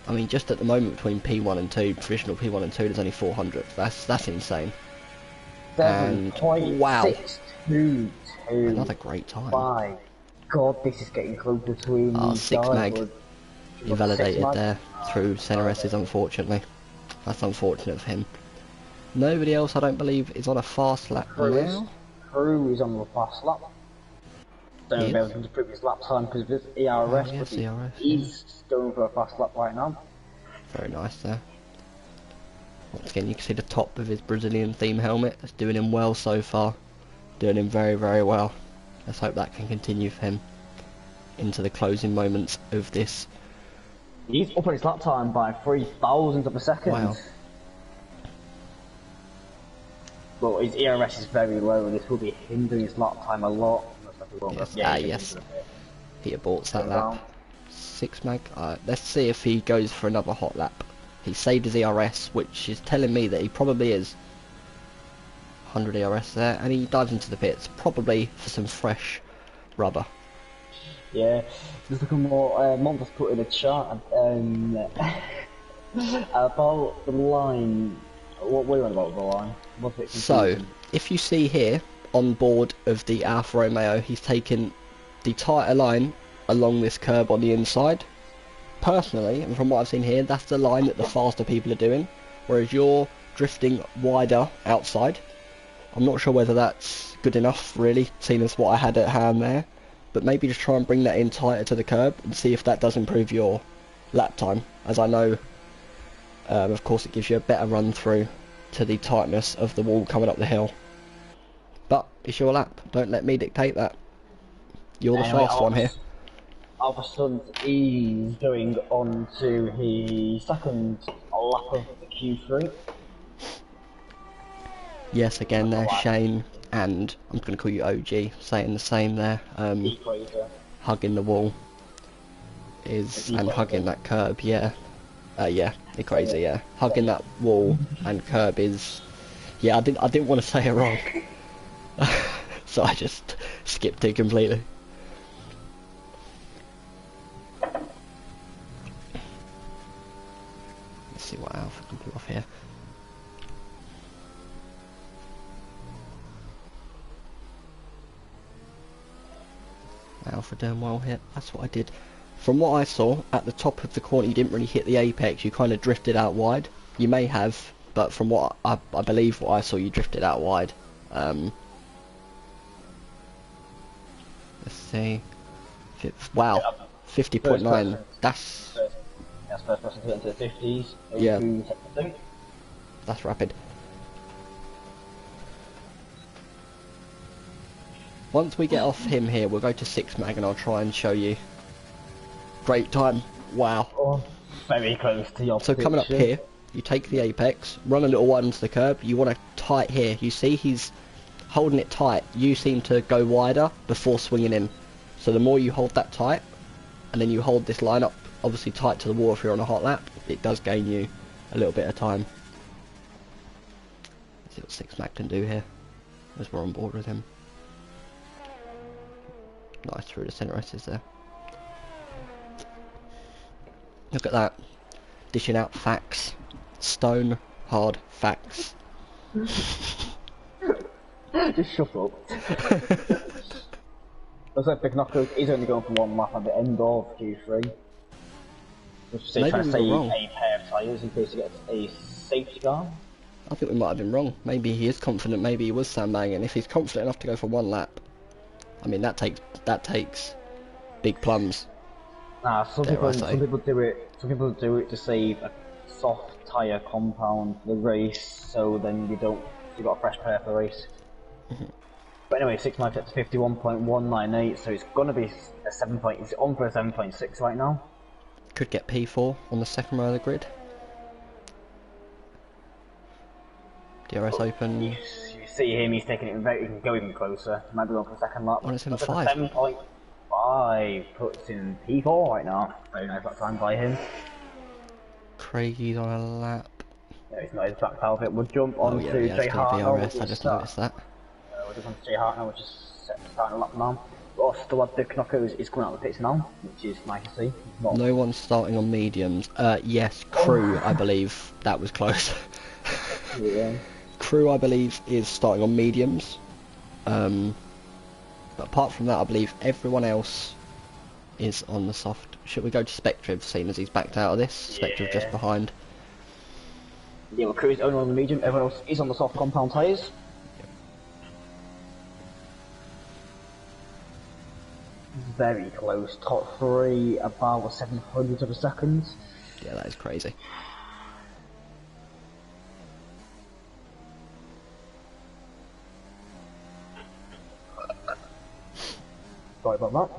I mean, just at the moment between P1 and 2, traditional P1 and 2, there's only 400. That's insane. And wow, another great time. My God, this is getting close between these 6 guys. mag invalidated there through center S's, unfortunately. That's unfortunate for him. Nobody else, I don't believe, is on a fast lap now. Crew is on the fast lap. Don't be able to improve his lap time because of his ERS, but he's going for a fast lap right now. Very nice there. Once again, you can see the top of his Brazilian theme helmet. That's doing him well so far. Doing him very, very well. Let's hope that can continue for him into the closing moments of this. He's up on his lap time by 0.003 of a second. Wow. But his ERS is very low, and this will be hindering his lap time a lot. Yes, yes. He aborts that lap. 6 mag. Let's see if he goes for another hot lap. He saved his ERS, which is telling me that he probably is. 100 ERS there, and he dives into the pits, probably for some fresh rubber. Yeah, just looking more, Monta's put in a chart about the line What were you on about the line? What's it So, confusing? if you see here, on board of the Alfa Romeo, he's taken the tighter line along this curb on the inside. Personally, and from what I've seen here, that's the line that the faster people are doing, whereas you're drifting wider outside. I'm not sure whether that's good enough, really, seeing as what I had at hand there, but maybe just try and bring that in tighter to the curb and see if that does improve your lap time, as I know, of course, it gives you a better run through to the tightness of the wall coming up the hill. But it's your lap, don't let me dictate that. You're the Anyway, fast one here. Alpha Stunt is going on to his second lap of the Q3. Yes, again there, Shane, and I'm going to call you OG, saying the same there. Hugging the wall and hugging that curb, yeah. Yeah, you're crazy, yeah. Hugging that wall and curb is, yeah. I didn't want to say it wrong, so I just skipped it completely. Let's see what Alpha can pull off here. Alpha doing well here. That's what I did. From what I saw, at the top of the corner you didn't really hit the apex, you kind of drifted out wide. You may have, but from what I believe what I saw, you drifted out wide. Let's see. Wow, 50.9. That's first person to get into the 50s. Yeah. That's rapid. Once we get off him here, we'll go to 6 mag and I'll try and show you. Great time. Wow. Oh, very close to the opposite. So coming up here, you take the apex, run a little wide into the curb. You want to tight here. You see he's holding it tight. You seem to go wider before swinging in. So the more you hold that tight, and then you hold this line up, obviously tight to the wall if you're on a hot lap, it does gain you a little bit of time. Let's see what 6 mag can do here, as we're on board with him. Nice through the centre S's there. Look at that. Dishing out facts. Stone hard facts. Just shut up. Looks like Big Knocko is only going for one lap at the end of Q3. Which they try to save a pair of tyres in case he gets a safety car. I think we might have been wrong. Maybe he is confident, maybe he was sandbagging. If he's confident enough to go for one lap, I mean that takes big plums. Nah, some people do it. Some people do it to save a soft tyre compound for the race, so then you've got a fresh pair for the race. But anyway, 6 mag to 51.198, so it's gonna be a 7. It's on for a 7.6 right now. Could get P4 on the second row of the grid. DRS open. You see him, he's taking it very, he can go even closer. Might be going for the second lap. Oh, it's in 5. 7.5 puts in P4 right now. Very nice lap time by him. Craigie on a lap. No, he's not his back velvet. We'll jump on to Jay Hartnell. I just noticed that. We'll jump on to Jay Hartnell, which is starting a lap now. But still have the Knocko is coming out of the pits now, which is nice to see. No one's starting on mediums. Yes, Crew, I believe. That was close. Yeah. Crew, I believe, is starting on mediums. But apart from that, I believe everyone else is on the soft. Should we go to Spectriv, seeing as he's backed out of this? Spectriv just behind. Yeah, well, Crew is only on the medium, everyone else is on the soft compound tyres. Very close, top 3, about 700th of a second. Yeah, that is crazy. Sorry about that.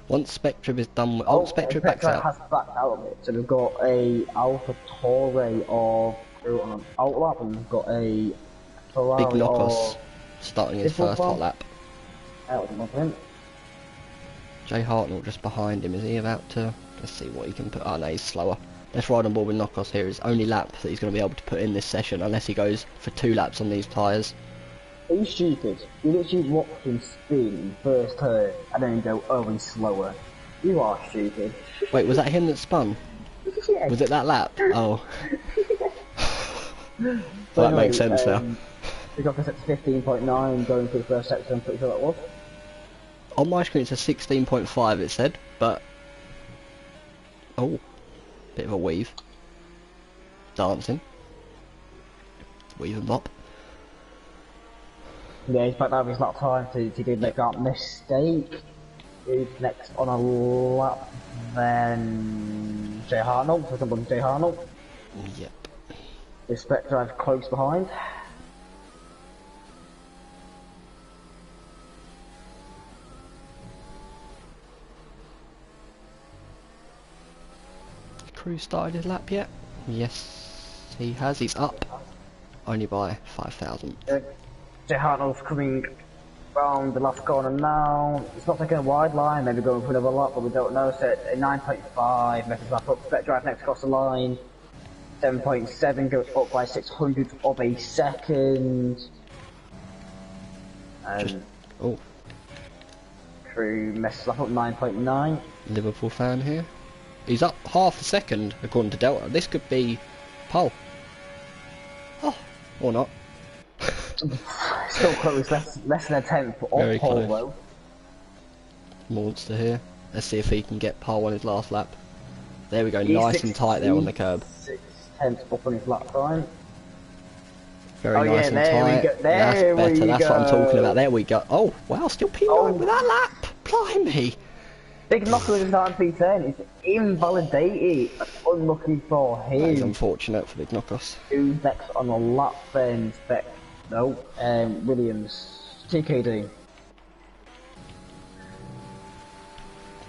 Once Spectriv is done with... Oh, Spectriv backs out. Has backed out of it. So we've got a Alpha Tauri of Crew on an outlap, and we've got a Ferrari Big Knocos starting his first hot lap. Jay Hartnell just behind him. Is he about to... Let's see what he can put... Oh no, he's slower. Let's ride on board with Knocos here. His only lap that he's going to be able to put in this session, unless he goes for 2 laps on these tyres. Are you stupid? You literally watch him spin first turn and then go, oh, he's slower. You are stupid. Wait, was that him that spun? Yeah. Was it that lap? Oh. So Well, that anyway, makes sense now. we got this at 15.9 going through the first sector, I'm pretty sure that was. On my screen it's a 16.5 it said, but... Oh. Bit of a weave. Dancing. Weave and bop. Yeah, he's back down his lap time, so he did make that mistake. He's next on a lap, then Jay Hartnell, second one Jay Hartnell. Yep. The Spec Drive close behind. Crew started his lap yet? Yes, he has. He's up. Only by 5,000. Jay Hartnell's coming round the last corner now. It's not taking a wide line, maybe going for another lap, but we don't know. So a 9.5, messes lap up. Spec Drive next across the line. 7.7 goes up by 600 of a second. Oh, Crew messes lap up 9.9. Liverpool fan here. He's up half a second according to Delta. This could be pole. Oh, or not. Still close, less than a tenth Very of pole close. though. Monster here. Let's see if he can get pole on his last lap. There we go, He's nice and tight there on the curb. 6/10 up on his lap time. Very nice and there we tight. go, there That's better, we that's what I'm talking go. about. There we go. Oh, wow, still P9 Oh. with that lap. Blimey. Big knocker with his P10, it's invalidated. That's unlucky for That is him. unfortunate for Big Knockos. Who's next on the lap then? Spec. No, Williams. TKD.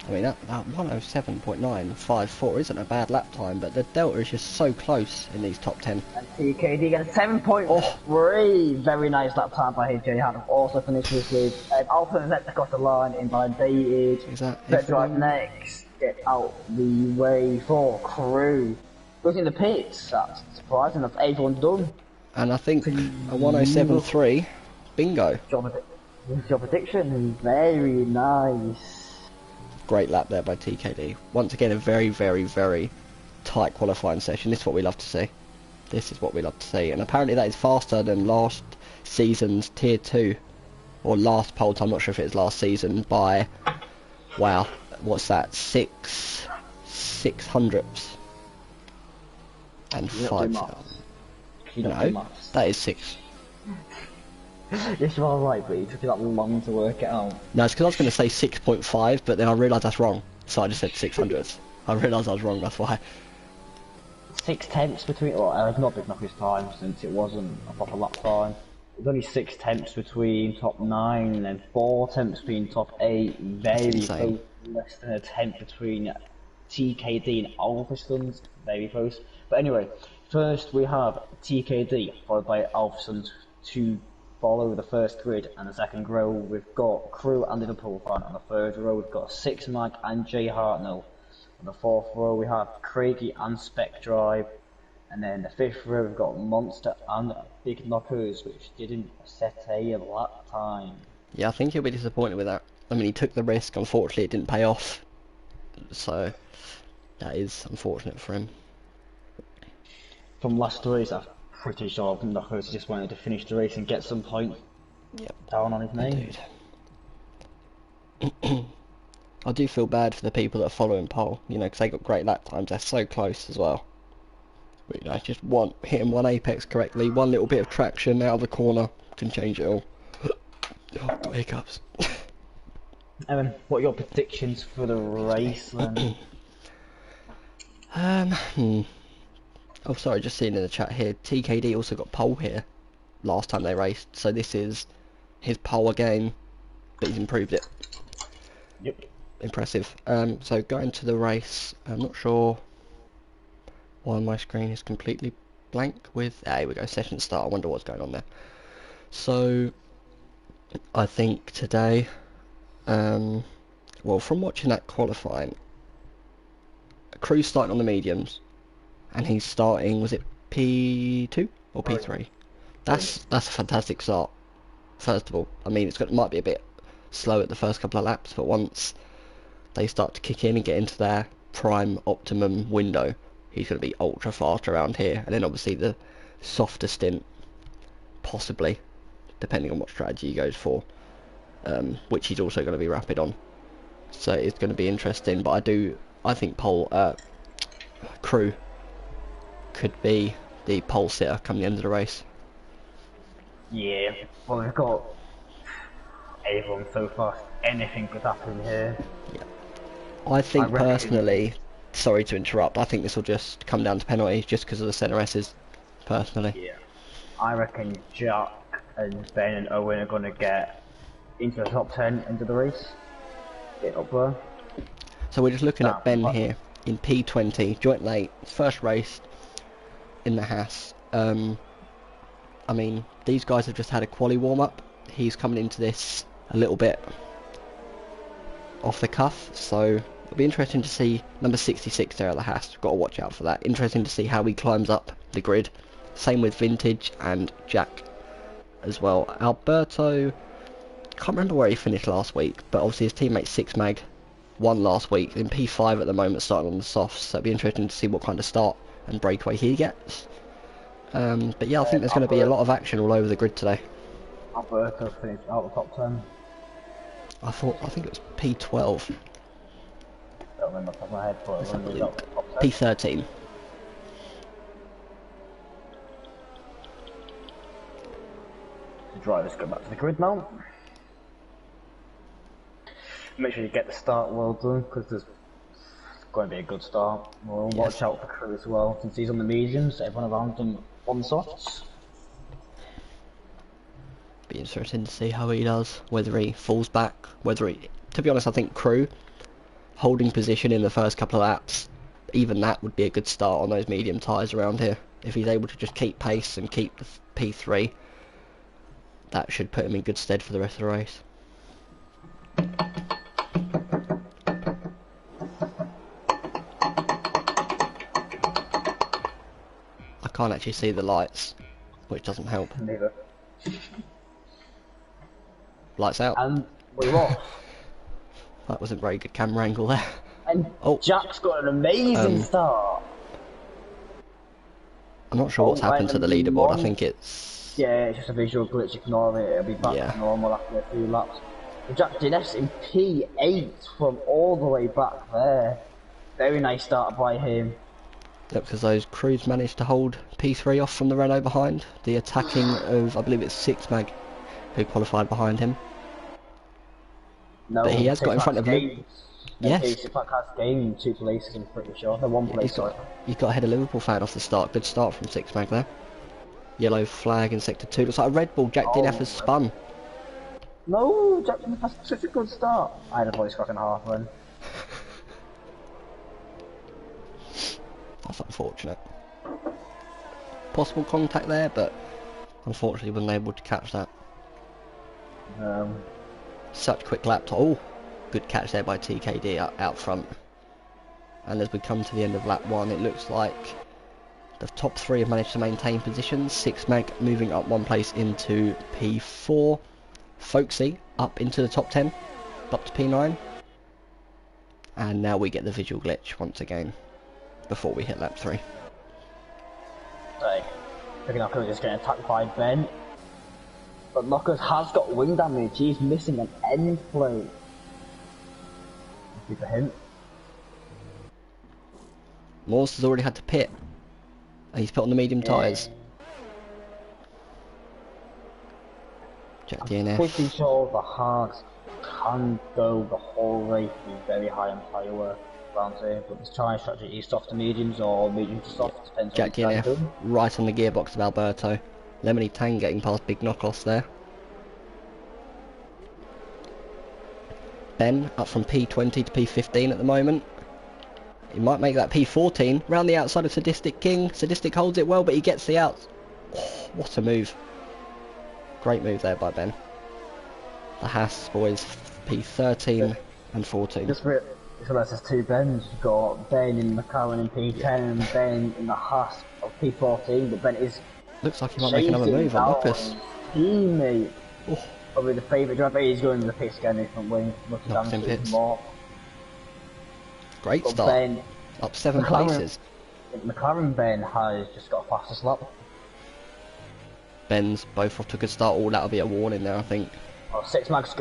I mean, that 107.954 isn't a bad lap time, but the Delta is just so close in these top 10. And TKD gets 7.3. Very nice lap time by Jay Hartnell. Also finishes with Alpha next across the line, invalidated. Is that Spec Drive everyone? next. Get out the way for Crew. Goes in the pits. That's surprising enough. Everyone done. And I think a 107.3, bingo. Job prediction. Very nice. Great lap there by TKD. Once again, a very, very, very tight qualifying session. This is what we love to see. This is what we love to see. And apparently that is faster than last season's Tier 2. Or last pole time, I'm not sure if it was last season, by, wow, what's that, 6 hundredths. And 5,000. No, that is 6. Yes, you are right, but it took you that long to work it out. No, it's because I was going to say 6.5, but then I realised that's wrong. So I just said 6 hundredths. I realised I was wrong, that's why. 6/10 between. Well, I've not big enough his time since it wasn't a proper lap time. There's only 6/10 between top 9 and then 4/10 between top 8. Very insane. close, less than a tenth between TKD and Alversons. Very close. But anyway, first we have TKD followed by Alversons to follow the first grid, and the second row we've got Crew and Liverpool fan. On the third row we've got Six Mag and Jay Hartnell. On the fourth row we have Craigie and Spec Drive, and then the fifth row we've got Monster and Big Knockers, which didn't set a lap time. Yeah, I think he'll be disappointed with that. I mean, he took the risk, unfortunately it didn't pay off. So, that is unfortunate for him. From last race, I'm pretty sure Knockers just wanted to finish the race and get some points down on his name. Indeed. I do feel bad for the people that are following pole, you know, because they got great lap times, they're so close as well. But, you know, just hitting one apex correctly, one little bit of traction out of the corner can change it all. Oh, got hiccups. Evan, what are your predictions for the race then? Oh, sorry, just seeing in the chat here, TKD also got pole here last time they raced, so this is his pole again, but he's improved it. Yep. Impressive. So going to the race, I'm not sure why my screen is completely blank with, here we go, session start. I wonder what's going on there. So I think today, well, from watching that qualifying, Crew's starting on the mediums, and he's starting, was it P2 or P3? That's a fantastic start. First of all, I mean, might be a bit slow at the first couple of laps, but once they start to kick in and get into their prime optimum window, he's going to be ultra fast around here. And then obviously the softer stint, possibly, depending on what strategy he goes for, which he's also going to be rapid on. So it's going to be interesting. But I think Crew could be the pole sitter come the end of the race. Yeah, well, we've got everyone so fast. Anything could happen here. Yeah. I think personally, sorry to interrupt, I think this will just come down to penalties just because of the centre S's, personally. Yeah. I reckon Jack and Ben and Owen are going to get into the top 10 into the race. Get up there. So we're just looking at Ben here in P20, joint late, first race in the Haas. I mean, these guys have just had a quali warm-up. He's coming into this a little bit off the cuff, so it'll be interesting to see number 66 there at the Haas. Got to watch out for that. Interesting to see how he climbs up the grid. Same with Vintage and Jack as well. Alberto, can't remember where he finished last week, but obviously his teammate 6mag won last week in P5 at the moment, starting on the softs, so it'll be interesting to see what kind of start and breakaway he gets. But yeah, I think there's going to be a lot of action all over the grid today. Alberto finished out the top 10. I think it was P12. Don't remember off the top of my head, but it was out the top 10. P13. The drivers go back to the grid now. Make sure you get the start well done, because there's going to be a good start. We'll watch out for Crew as well, since he's on the mediums, everyone around him on the softs. Be interesting to see how he does, whether he falls back, to be honest, I think Crew holding position in the first couple of laps, even that would be a good start on those medium tyres around here. If he's able to just keep pace and keep the P3, that should put him in good stead for the rest of the race. I can't actually see the lights, which doesn't help. Neither. Lights out. And we're off. That wasn't a very good camera angle there. And Jack's got an amazing start. I'm not sure what's happened to the leaderboard. I think it's... Yeah, it's just a visual glitch. Ignore it. It'll be back to normal after a few laps. But Jack DNF's in P8 from all the way back there. Very nice start by him. Yep, because those Crews managed to hold P3 off from the Renault behind. The attacking of, I believe it's 6mag, who qualified behind him. No, but he has got in front of him. Yes. He's has gained 2 places, I'm pretty sure. They're 1 place. He's got ahead of Liverpool fan off the start. Good start from 6mag there. Yellow flag in sector 2. Looks like a Red Bull. Jack DNF has spun. No, Jack DNF has such a good start. I had a voice crack and a half then. That's unfortunate. Possible contact there, but unfortunately wasn't able to catch that. Such quick lap. Oh, good catch there by TKD out front. And as we come to the end of lap 1, it looks like the top 3 have managed to maintain positions. 6mag moving up 1 place into P4. Folksy up into the top 10, up to P9. And now we get the visual glitch once again before we hit lap 3. So, looking like we're just getting attacked by Ben. But Knockers has got wing damage. He's missing an end plate. Give a hint. Morse has already had to pit. And he's put on the medium tyres. Jack DNF. Pretty sure the Haas can go the whole race with very high on tyre wear around here, but the tyre strategy is soft to mediums or medium to soft, depends Jack on DNF right on the gearbox of Alberto. Lemony Tang getting past Big Knockos there. Ben up from P20 to P15 at the moment. He might make that P14 round the outside of Sadistic King. Sadistic holds it well, but he gets the outs. Oh, what a move. Great move there by Ben. The Haas boys P13 and 14. Just realised there's 2 Bens. You've got Ben in McLaren in P10 and Ben in the Haas of P14, but Ben is... Looks like he might make another move on Lucas. Teammate. Oh. Probably the favourite driver. He's going to the pits again in front wing. Much damage to his more. Great But start. Ben, Up 7 places. McLaren Ben has just got a fastest lap. Ben's both off to a good start. Oh, that'll be a warning there, I think. Oh, six mags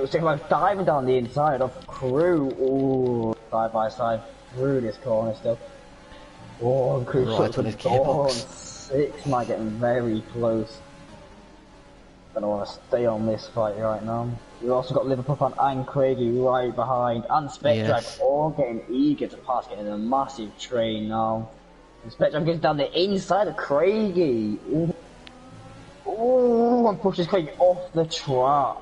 diving down the inside of Crew. Ooh, side by side through this corner still. Oh, Crew Right on his gearbox. Six mag getting very close. Don't want to stay on this fight right now. We've also got Liverpool fan and Craigie right behind, and Specdrag Yes. all getting eager to pass, getting a massive train now. And Specdrag gets down the inside of Craigie. Ooh. Ooh, and pushes Craigie off the track.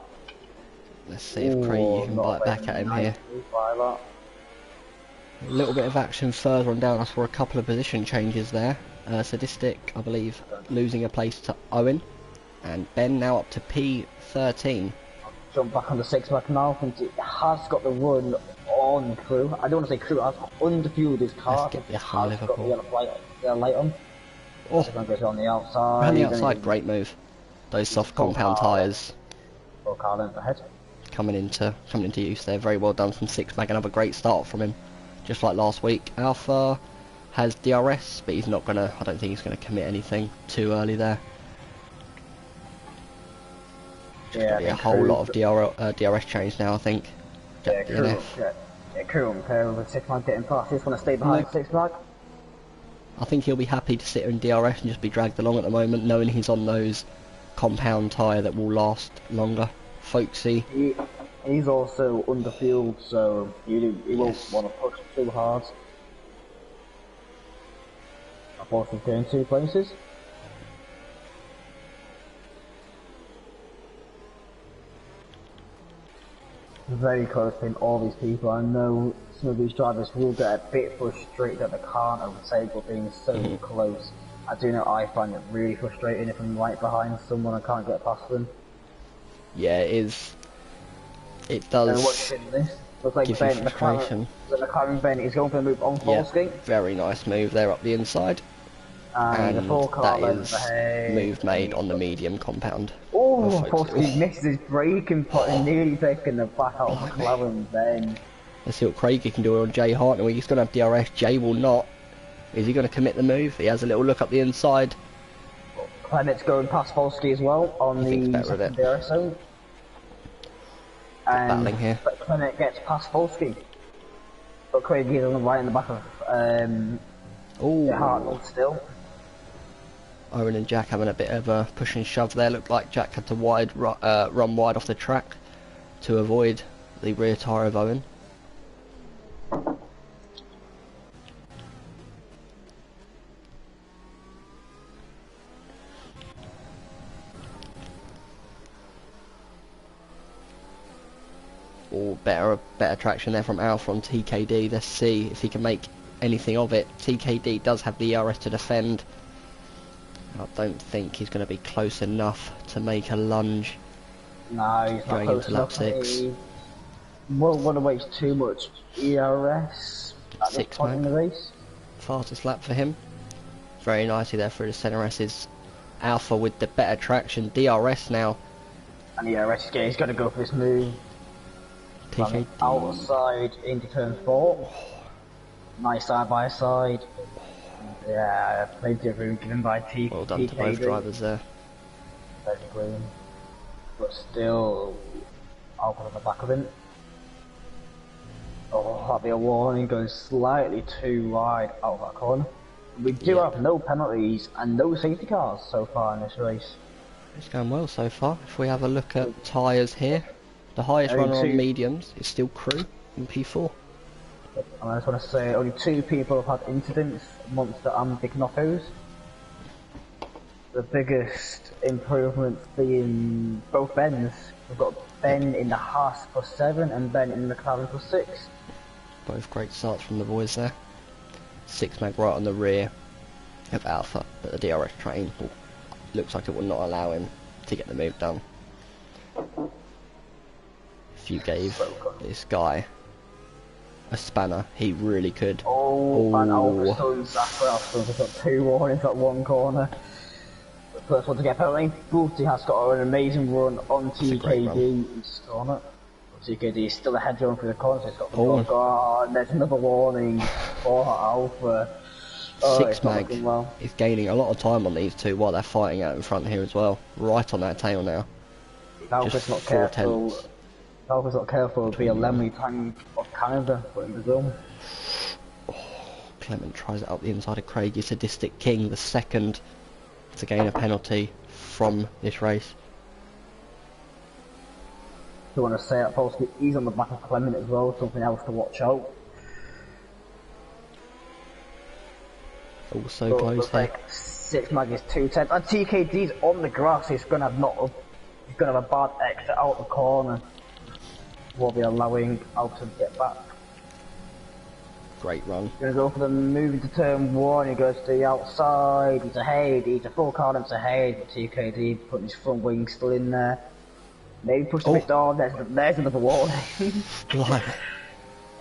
Let's see if Craigie can bite back at him here. A little bit of action further on down. I saw a couple of position changes there. Sadistic, I believe, losing a place to Owen. And Ben now up to P13. Jump back on the six back now. I think it has got the run on Crew. I don't want to say Crew, has underfueled his car. Let's get behind Has got the Liverpool. yellow light on. Oh, Second goes on the outside. around the outside, great move. Those soft compound tyres Full car length ahead. coming into use there. Very well done from Six Mag. Another great start from him, just like last week. Alpha has DRS, but he's not gonna. I don't think he's gonna commit anything too early there. Yeah, Be a whole lot of DRS change now, I think. Yeah, Get Crew. DNF. Yeah, Crew on pair with six mag getting past. Just want to stay behind No. six mag. I think he'll be happy to sit in DRS and just be dragged along at the moment, knowing he's on those compound tyre that will last longer. Folksy. He's also underfueled, so he won't Yes. want to push too hard. Unfortunately, going 2 places. Very close between all these people. I know some of these drivers will get a bit frustrated that they can't overtake, but being so close. I do know I find it really frustrating if I'm right behind someone and can't get past them. Yeah, it is. It And does watching this, looks like give you Ben, frustration. McLaren Ben is going for a move on full Yeah, skate. very nice move there up the inside. And the And full car that length is ahead. move made on the medium compound. Oh, Folksy. Polsky misses his brake and put nearly taking the back out of McLaren Ben. Let's see what Craigie can do on Jay Hart. He's going to have DRS. Jay will not. Is he going to commit the move? He has a little look up the inside. Clement's going past Polsky as well on He thinks the better of it. secondary zone. And battling here. but Clement gets past Polsky. But Craig is on the right in the back of Hart Oh, still. Owen and Jack having a bit of a push and shove there. Looked like Jack had to run wide off the track to avoid the rear tyre of Owen. Or better traction there from Alpha on TKD. Let's see if he can make anything of it. TKD does have the ERS to defend. I don't think he's going to be close enough to make a lunge. No, he's not Going close into lap enough. 6. He won't want to waste too much ERS at this 6 point in the mag. race. Fastest lap for him. Very nicely there through the centre S's. Alpha with the better traction. DRS now. And ERS is going to go for this move. TKD. Outside into turn 4. Nice side by side. Yeah, plenty of room given by Well done to both drivers there. Very clean. But still, I'll put on the back of him. Oh, that'll be a warning, going slightly too wide out of that corner. We do Yep. have no penalties and no safety cars so far in this race. It's going well so far. If we have a look at tyres here, the highest Only runner two- on mediums is still Crew in P4. And I just want to say, only 2 people have had incidents, Monster and Big Knockos. The biggest improvement being both Bens. We've got Ben in the Haas +7 and Ben in the McLaren +6. Both great starts from the boys there. 6 mag right on the rear of Alpha, but the DRS train looks like it will not allow him to get the move done. If you gave this guy a spanner, he really could. Oh, and Alverstone's after Alverstone's has got 2 warnings at one corner. The first one to get penalty. Booty has got an amazing run on a great TKD in this corner. TKD is still ahead going through the corner, so it's got the ball. God, there's another warning for Alpha. Six Mag is gaining a lot of time on these two while they're fighting out in front here as well. Right on their tail now. Alpha's not careful. Alpha's not careful, it'll be a Lemmy Tang of Canada, but in Brazil. Clement tries it up the inside of Craigie. Sadistic King, the second to gain a penalty from this race. I want to say that possibly he's on the back of Clement as well, something else to watch out. Also close here. Like 6 Mag is 210, and TKD's on the grass. He's gonna have a bad exit out the corner. Will be allowing Alpha to get back. Great run. Gonna go for the move into turn 1. He goes to the outside. He's ahead. He's a full card into ahead. But TKD putting his front wing still in there. Maybe push the bit down. There's another warning.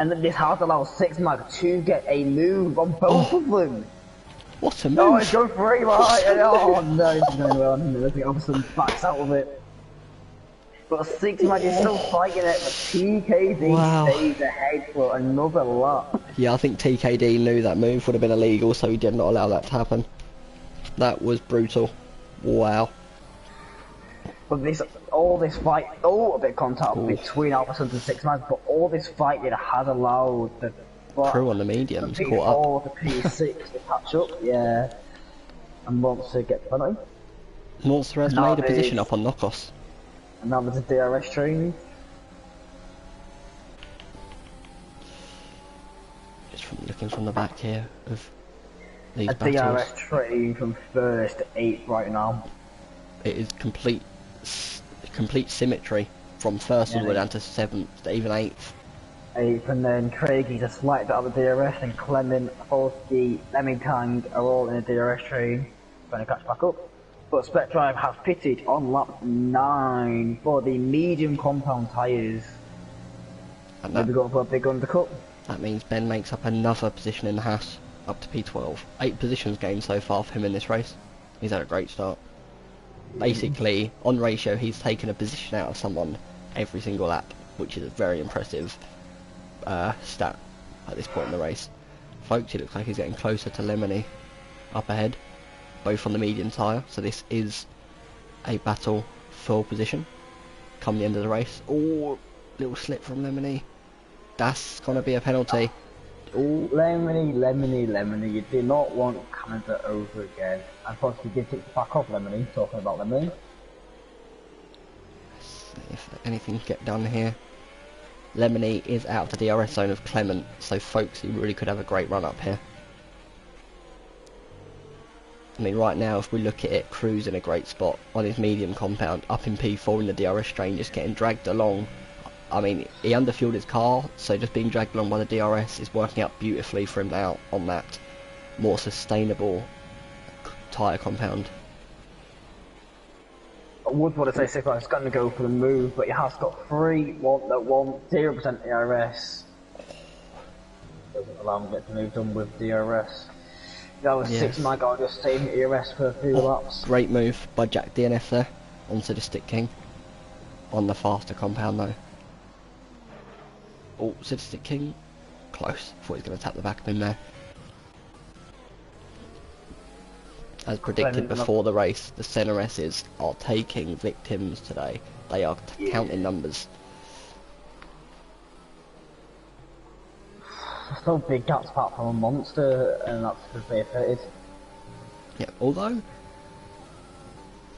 And then this has allowed 6 Mag to get a move on both of them. What a move! Oh, he's going for 3 right. Oh no, he's going well. I think Alpha backs out of it. But 6 Mag is still fighting it, but TKD stays ahead for another lap. Yeah, I think TKD knew that move would have been illegal, so he did not allow that to happen. That was brutal. Wow. But all this fight, a bit of contact between Alpha and 6 Mag, but all this fight has allowed the Crew on the mediums caught up. The P6 to catch up, yeah. And wants to get the penalty. Monster has made a position up on Knockos. And now there's a DRS train. Just from looking from the back here of these battles. battles. DRS train from 1st to 8th right now. It is complete symmetry from 1st all the way down to 7th to even 8th. 8th, and then Craigie just slight bit out of the DRS, and Clement, Forsky, Lemingtang are all in a DRS train trying to catch back up. But Spectrive has pitted on lap 9 for the medium compound tyres. And they'll be going for a big undercut. That means Ben makes up another position in the Haas, up to P12. 8 positions gained so far for him in this race. He's had a great start. Basically, on ratio, he's taken a position out of someone every single lap, which is a very impressive stat at this point in the race. Folks, it looks like he's getting closer to Lemony up ahead, both on the medium tyre, so this is a battle for position come the end of the race. Oh, little slip from Lemony. That's gonna be a penalty. Oh, Lemony, you do not want Canada over again. And possibly did take the back off Lemony, talking about Lemony. Let's see if anything can get done here. Lemony is out of the DRS zone of Clement, so folks, he really could have a great run up here. I mean, right now, if we look at it, Crew's in a great spot on his medium compound, up in P4 in the DRS train, just getting dragged along. I mean, he underfueled his car, so just being dragged along by the DRS is working out beautifully for him now on that more sustainable tyre compound. I would want to say Sigma is going to go for the move, but he has got 0% DRS. Doesn't allow him to get the move done with DRS. That was 6 Mag, I'll just stay in DRS for a few laps. Great move by Jack DNF there on Sadistic King. On the faster compound though. Oh, Sadistic King. Close. Thought he was going to tap the back of him there. As predicted before the race, the CNRSs are taking victims today. They are counting numbers. Still big gaps apart from a monster, and that's because they're fitted. Yeah, although,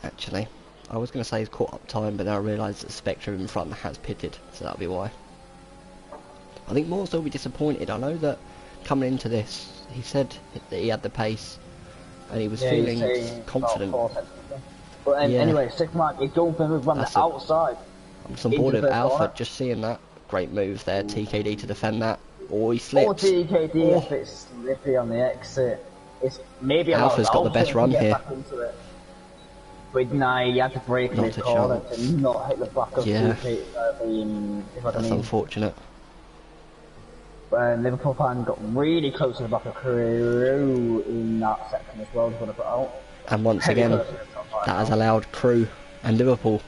actually, I was going to say he's caught up time, but now I realised that Spectre in front has pitted, so that'll be why. I think Moore's will be disappointed. I know that coming into this, he said that he had the pace, and he was feeling confident. But anyway, 6 Mag, he's going for him on the outside. I'm on board with Alpha, just seeing that. Great move there, TKD to defend that. Oh, he slips. Or TKD if it's slippy on the exit. It's maybe Alpha's got the best run here. But nah, he had to brake in his corner to not hit the back of That's unfortunate. Liverpool fan got really close to the back of Crew in that section as well, just want to put out. And once again, that has allowed Crew and Liverpool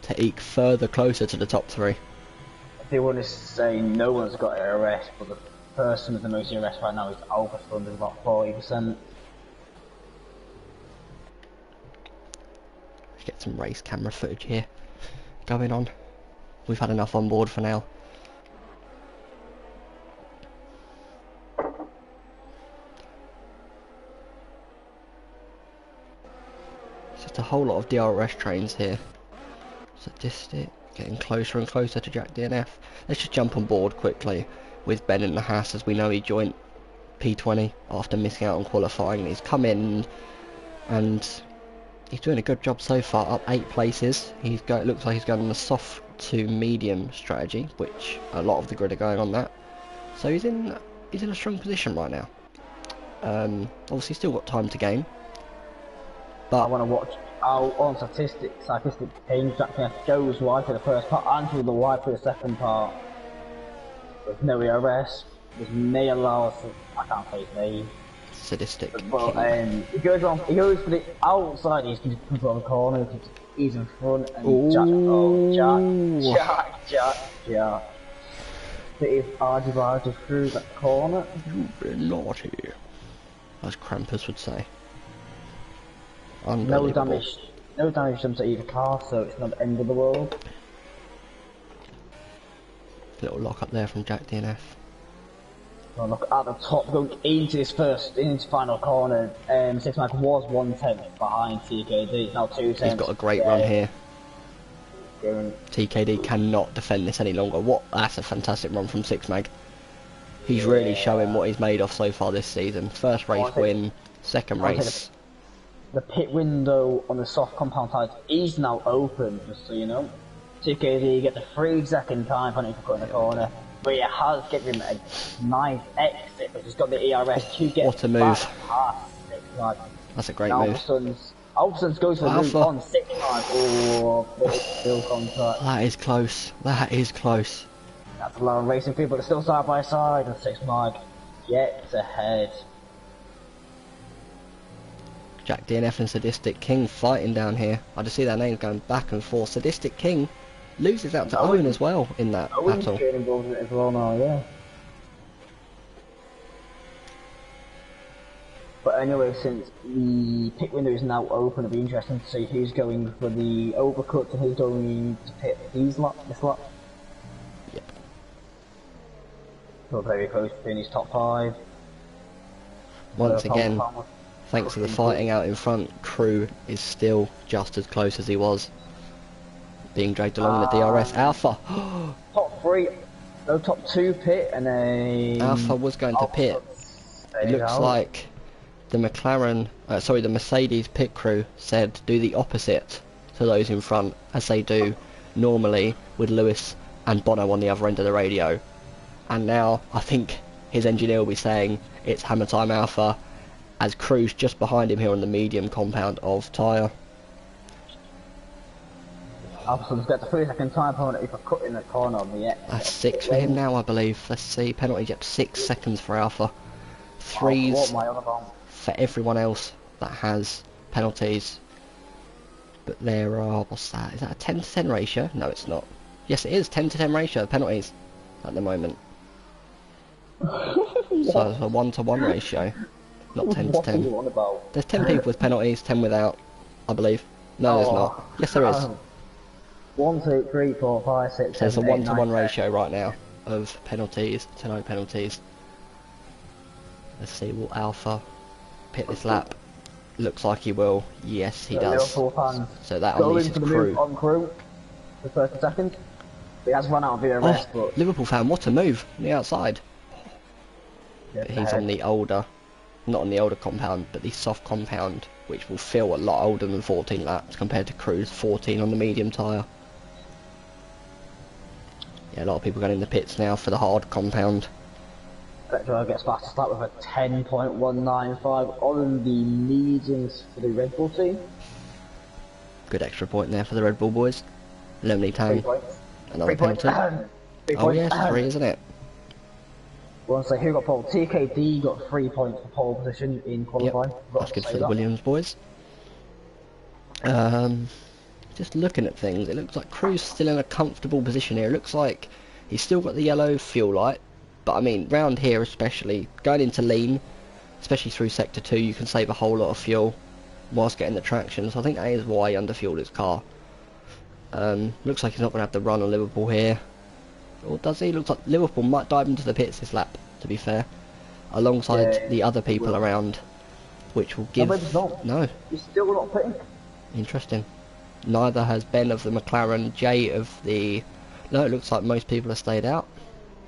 to eke further closer to the top 3. they want to say no one's got ARS, but the person with the most ARS right now is Alpha Thunder, about 40%. Let's get some race camera footage here going on. We've had enough on board for now. It's just a whole lot of DRS trains here. Sadistic, getting closer and closer to Jack DNF. Let's just jump on board quickly with Ben in the Haas, as we know he joined P20 after missing out on qualifying. He's come in and he's doing a good job so far, up 8 places. It looks like he's going on a soft to medium strategy, which a lot of the grid are going on that. So he's in a strong position right now. Obviously still got time to gain. But I want to watch on statistic change. Jack DNF goes wide for the first part and to the wide for the second part. With no ERS, this may allow us. I can't say his name. Sadistic. But he goes for the outside. He's going to control the corner. He's in front, and Jack. Bit of argy through that corner. You've been naughty, as Krampus would say. No damage done to either car, so it's not the end of the world. Little lock up there from Jack DNF. Well, look at the top, going into his final corner. Six Mag was 1/10 behind TKD, now 2/10. He's got a great run here. TKD cannot defend this any longer. That's a fantastic run from Six Mag. He's really showing what he's made of so far this season. First race win, second race. The pit window on the soft compound tires is now open, just so you know. TKD gets a 3-second time penalty for cutting the corner, but it has given him a nice exit, but he's got the ERS to get what a move. Past Six Mag. That's a great move. Alphasun's goes for the move on 6 Mag. Oh, but it's still contact. That is close. That is close. That's a lot of racing people, they're still side by side, and Six Mag gets ahead. Jack DNF and Sadistic King fighting down here. I just see their names going back and forth. Sadistic King loses out to Owen as well in that battle. Getting involved in it as well now, yeah. But anyway, since the pit window is now open, it'll be interesting to see who's going for the overcut and who's going to pit this lap. Yep. So very close to finish top 5. Once again, thanks to the fighting out in front, Crew is still just as close as he was. Being dragged along the DRS. Alpha! Top 3, no, top 2 pit, and then Alpha was going to pit. It looks like the the Mercedes pit crew said do the opposite to those in front, as they do normally with Lewis and Bono on the other end of the radio. And now I think his engineer will be saying it's hammer time Alpha, as Crew's just behind him here on the medium compound of tyre. Alpha's got the 3-second time penalty for cutting the corner on the exit. That's 6 for him now, I believe. Let's see, penalty up 6 seconds for Alpha. 3s for everyone else that has penalties. But there are, what's that? Is that a 10-to-10 ratio? No, it's not. Yes, it is 10-to-10 ratio of penalties at the moment. So it's a 1-to-1 ratio, not 10-to-10. There's 10 people with penalties, 10 without, I believe. No, there's not. Yes, there is. 1, 2, 3, 4, 5, 6, 7, There's a 8, 1-to-1 9, ratio right now of penalties to no penalties. Let's see, will Alpha pit this lap? Looks like he will. Yes, he does. So that unleashes Crew. On Crew, the first and second. He has run out of VRS, but Liverpool fan, what a move on the outside. Yeah, He's on the older, not on the older compound, but the soft compound, which will feel a lot older than 14 laps compared to Crew's 14 on the medium tyre. Yeah, a lot of people going in the pits now for the hard compound. Petro gets fastest lap with a 10.195 on the mediums for the Red Bull team. Good extra point there for the Red Bull boys. Lonely 3 Town. points. Another 3 points. penalty. 3 Oh points. yes, 3, isn't it? Well, so who got pole? TKD got 3 points for pole position in qualifying. Yep. That's good for the Williams boys. Just looking at things, it looks like Crew's still in a comfortable position here. It looks like He's still got the yellow fuel light, but I mean, round here especially, going into lean, especially through Sector 2, you can save a whole lot of fuel whilst getting the traction, so I think that is why he underfueled his car. Looks like he's not going to have the run on Liverpool here. Or does he? Looks like Liverpool might dive into the pits this lap, to be fair, alongside the other people around, which will give... No. He's still not pitting. Interesting. Neither has Ben of the McLaren, Jay of the... No, it looks like most people have stayed out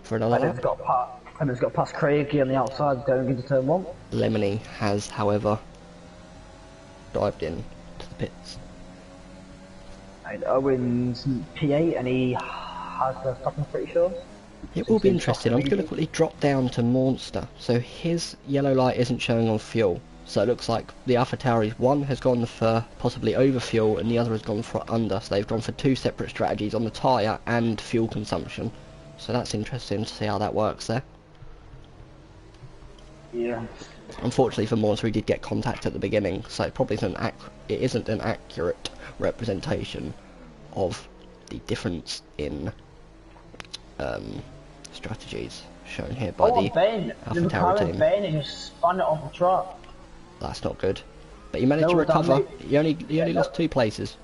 for another lap. And it's got past Craigie on the outside going into turn 1. Lemony has, however, dived in to the pits. And Owen's P8 and he has the stop, I'm pretty sure. It will be interesting. I'm going to quickly drop down to Monster. So his yellow light isn't showing on fuel. So it looks like the AlphaTauri's one has gone for possibly over fuel and the other has gone for under. So they've gone for 2 separate strategies on the tyre and fuel consumption. So that's interesting to see how that works there. Yeah. Unfortunately for Monster, he did get contact at the beginning, so it probably isn't an accurate representation of the difference in strategies shown here by the AlphaTauri team. Ben who spun it off the track. That's not good. But he managed to recover. He only lost 2 places.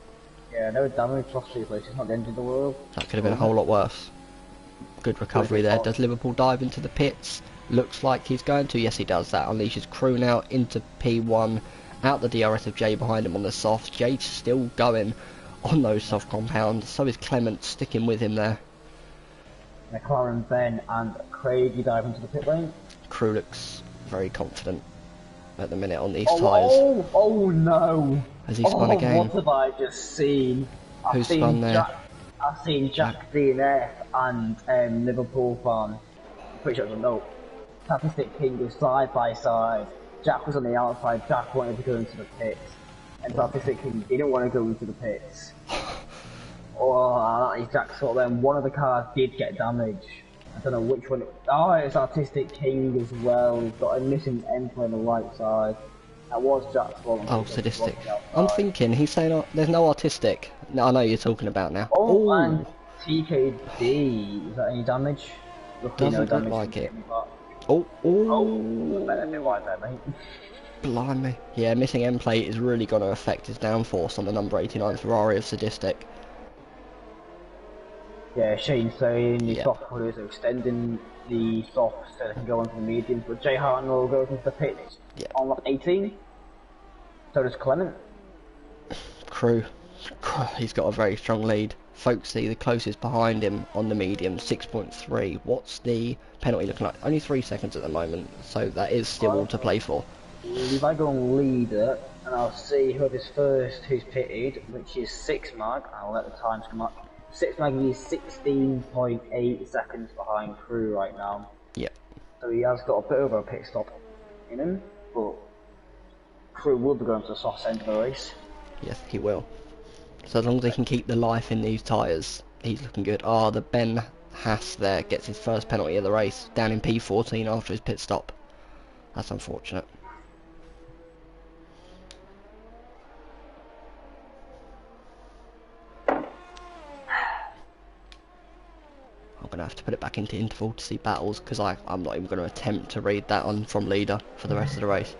Yeah, no damage, lost 2 places, not the end of the world. That could have been a whole lot worse. Good recovery there. Does Liverpool dive into the pits? Looks like he's going to. Yes, he does. That unleashes Crew now into P1. Out the DRS of Jay behind him on the softs. Jay's still going on those soft compounds. So is Clement sticking with him there. McLaren, Ben and Craig dive into the pit lane. Crew looks very confident at the minute on these tyres. Oh no! Has he spun again? What have I just seen? Who's spun there? I've seen Jack DNF and Liverpool fan. Pretty sure it's a note. Statistic King was side by side. Jack was on the outside. Jack wanted to go into the pits, and Statistic King didn't want to go into the pits. Oh, that is Jack's fault then. One of the cars did get damaged. I don't know which one. Oh, it's Artistic King as well. He's got a missing end on the right side. That was Jack's fault. Oh, sadistic. I'm thinking, he's saying there's no artistic. No, I know you're talking about now. Oh, and TKD. Is that any damage? Luckily, doesn't look like it. Oh. Better bit wide there, mate. Blimey. Yeah, missing end plate is really going to affect his downforce on the number 89 Ferrari of Sadistic. Yeah, Shane's saying the soft pullers are extending the softs so they can go onto the mediums, but Jay Hartnell goes into the pits on lap 18. So does Clement. Crew. He's got a very strong lead. Folksy, the closest behind him on the medium, 6.3. What's the penalty looking like? Only 3 seconds at the moment, so that is still all to play for. If I go on leader, and I'll see whoever's first who's pitted, which is 6 Mag, I'll let the times come up. 6 Mag is 16.8 seconds behind Crew right now. Yep. So he has got a bit of a pit stop in him, but Crew will be going to the soft end of the race. Yes, he will. So as long as he can keep the life in these tyres, he's looking good. Ah, the Ben Haas there gets his first penalty of the race, down in P14 after his pit stop. That's unfortunate. I'm going to have to put it back into interval to see battles, because I'm not even going to attempt to read that on from leader for the rest of the race.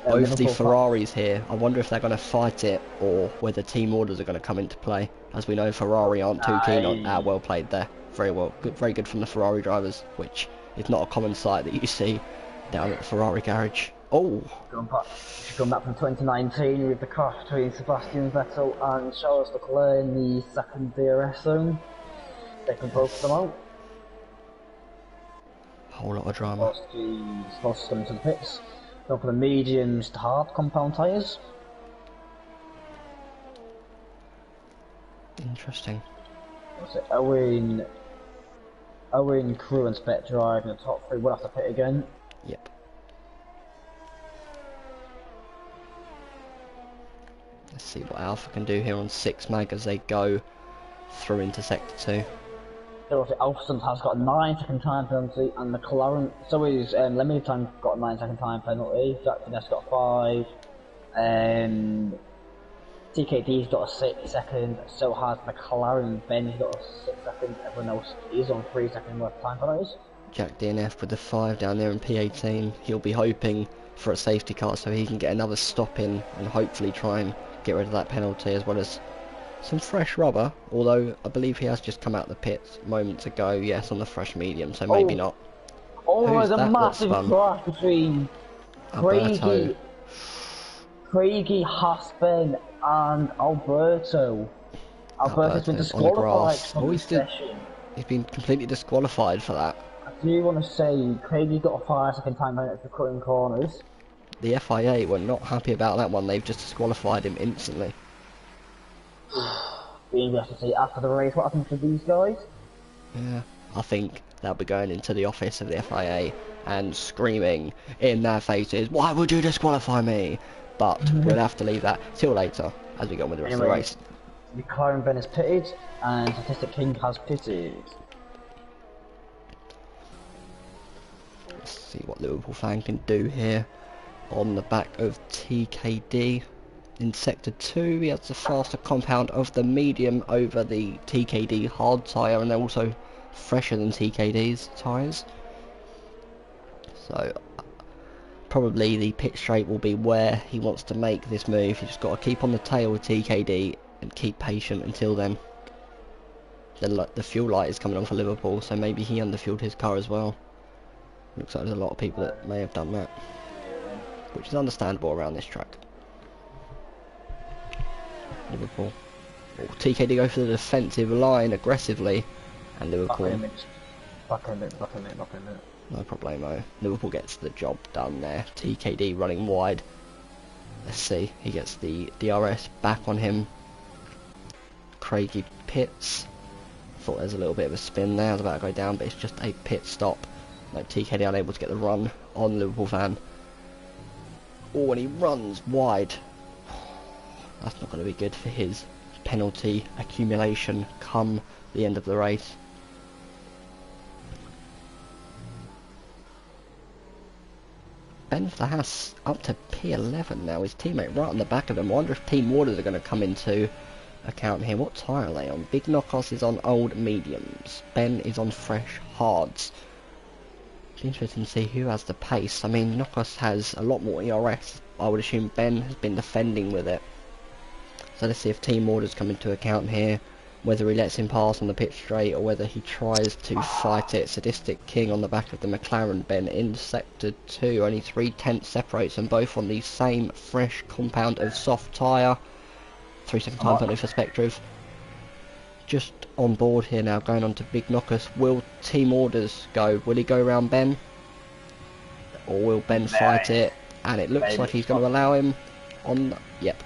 Both the Ferraris here, I wonder if they're going to fight it or whether team orders are going to come into play. As we know, Ferrari aren't too keen on... well played there. Very good from the Ferrari drivers, which is not a common sight that you see down at the Ferrari garage. Oh! Going back from 2019 with the crash between Sebastian Vettel and Charles Leclerc in the second DRS zone. They can both them out. Whole lot of drama. Supposed to come into the pits. Go for the mediums to hard compound tyres. Interesting. So Owen, Crew and Spec Drive in the top 3 will have to pit again. Yep. Let's see what Alpha can do here on 6 Mag as they go through into Sector 2. So Alpha has got a 9-second time penalty, and McLaren, so is Lemony Time got a 9-second time penalty, Jack Finesse got 5, TKD's got a 6 second, so has McLaren. Ben's got a 6 second, everyone else is on 3 second worth of time penalties. Jack DNF with the 5 down there in P18. He'll be hoping for a safety car so he can get another stop in and hopefully try and get rid of that penalty, as well as some fresh rubber, although I believe he has just come out of the pits moments ago. Yes, on the fresh medium, so maybe not. Oh, Who's there's a that massive that's crash between Alberto. Craigie, Haspen and Alberto. Alberto's been Alberto's on the disqualified grass. from Oh, the session. he's been completely disqualified for that. I do want to say, Craigie got a 5 second time penalty for cutting corners. The FIA were not happy about that one. They've just disqualified him instantly. We have to see after the race what happens to these guys. Yeah, I think they'll be going into the office of the FIA and screaming in their faces, "Why would you disqualify me?" But we'll have to leave that till later as we go on with the rest of the race. McLaren Ben has pitted and Statistic King has pitted. Let's see what Liverpool fan can do here on the back of TKD. In Sector 2, he has the faster compound of the medium over the TKD hard tyre, and they're also fresher than TKD's tyres. So, probably the pit straight will be where he wants to make this move. He's just got to keep on the tail with TKD and keep patient until then. The fuel light is coming on for Liverpool, so maybe he underfueled his car as well. Looks like there's a lot of people that may have done that, which is understandable around this track. Liverpool. Oh, TKD go for the defensive line aggressively, and Liverpool. Back in it. No problemo. Liverpool gets the job done there. TKD running wide. Let's see. He gets the DRS back on him. Craigie pits. Thought there's a little bit of a spin there. I was about to go down, but it's just a pit stop. Like TKD unable to get the run on Liverpool fan. Oh, and he runs wide. That's not going to be good for his penalty accumulation come the end of the race. Ben for the Haas up to P11 now. His teammate right on the back of him. I wonder if Team Waters are going to come into account here. What tyre are they on? Big Knockos is on old mediums. Ben is on fresh hards. It's interesting to see who has the pace. I mean, Knockos has a lot more ERS. I would assume Ben has been defending with it. So let's see if Team Orders come into account here, whether he lets him pass on the pit straight or whether he tries to fight it. Sadistic King on the back of the McLaren Ben in Sector 2, only 3/10 separates them, both on the same fresh compound of soft tyre. 3 second time penalty for Spectriv. Just on board here now, going on to Big Knockers. Will Team Orders go? Will he go around Ben? Or will Ben fight it? And it looks like he's going to allow him on... Yep.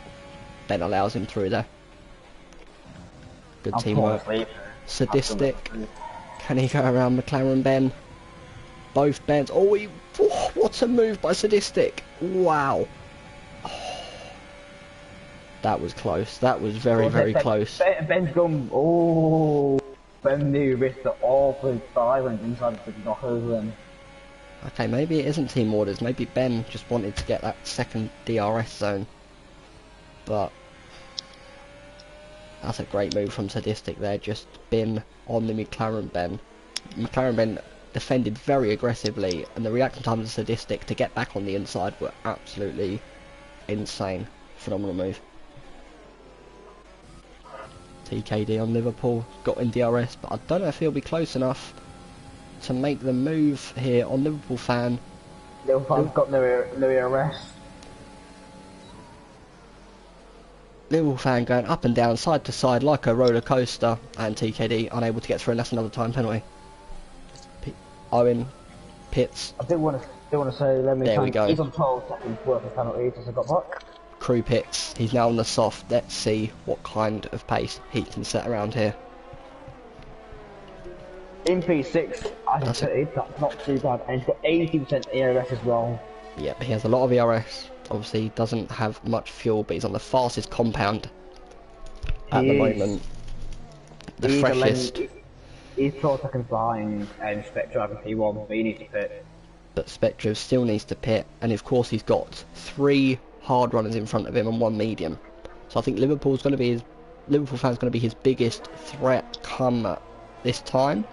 Ben allows him through there. Good teamwork. Sadistic. Can he go around McLaren Ben? Both Bens. Oh, what a move by Sadistic. Wow. Oh, that was close. That was very, very close. Ben's gone. Oh, Ben knew risked the awful silence inside the knockers then. Okay, maybe it isn't Team Orders. Maybe Ben just wanted to get that second DRS zone. But that's a great move from Sadistic there, just been on the McLaren Ben. McLaren Ben defended very aggressively, and the reaction times of Sadistic to get back on the inside were absolutely insane. Phenomenal move. TKD on Liverpool, got in DRS, but I don't know if he'll be close enough to make the move here on Liverpool fan. Liverpool fan's got no arrest. Liverpool fan going up and down, side to side like a roller coaster, and TKD unable to get through, and that's another time penalty. Owen pits. I do want to say, let me. There we go. He's on 12 seconds worth of penalties as I got back. Crew pits. He's now on the soft. Let's see what kind of pace he can set around here. In P6, that's not too bad, and he's got 80% ERS as well. Yep, he has a lot of ERS. Obviously, he doesn't have much fuel, but he's on the fastest compound at the moment. The freshest. He's 12 seconds behind Spectre and P1, but he needs to pit. But Spectre still needs to pit, and of course he's got 3 hard runners in front of him and 1 medium. So I think Liverpool fans going to be his biggest threat come this time.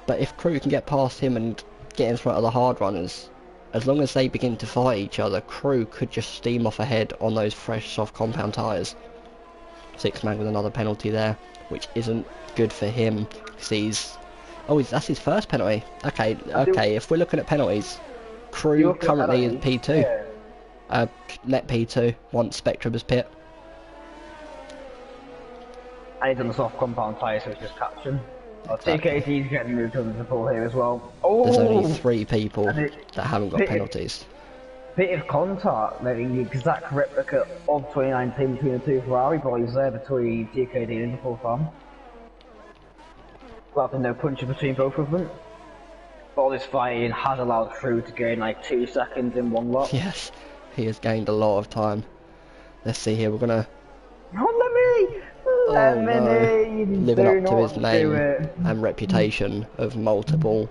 But if Crew can get past him and get in front of the hard runners, as long as they begin to fight each other, Crew could just steam off ahead on those fresh soft compound tyres. 6-man with another penalty there, which isn't good for him, because that's his first penalty. Okay, if we're looking at penalties, Crew currently is P2. Net P2 once Spectrum is pit. And he's on the soft compound tyre, so it's just caption. TKD's getting moved to the pool here as well. Oh! There's only 3 people that haven't got penalties. Bit of contact, making the exact replica of 2019 between the two Ferrari boys there, between TKD and Liverpool fan. Well, there's no punches between both of them. All this fighting has allowed Crew to gain like 2 seconds in one lap. Yes, he has gained a lot of time. Let's see here, we're gonna... Living up to his name and reputation of multiple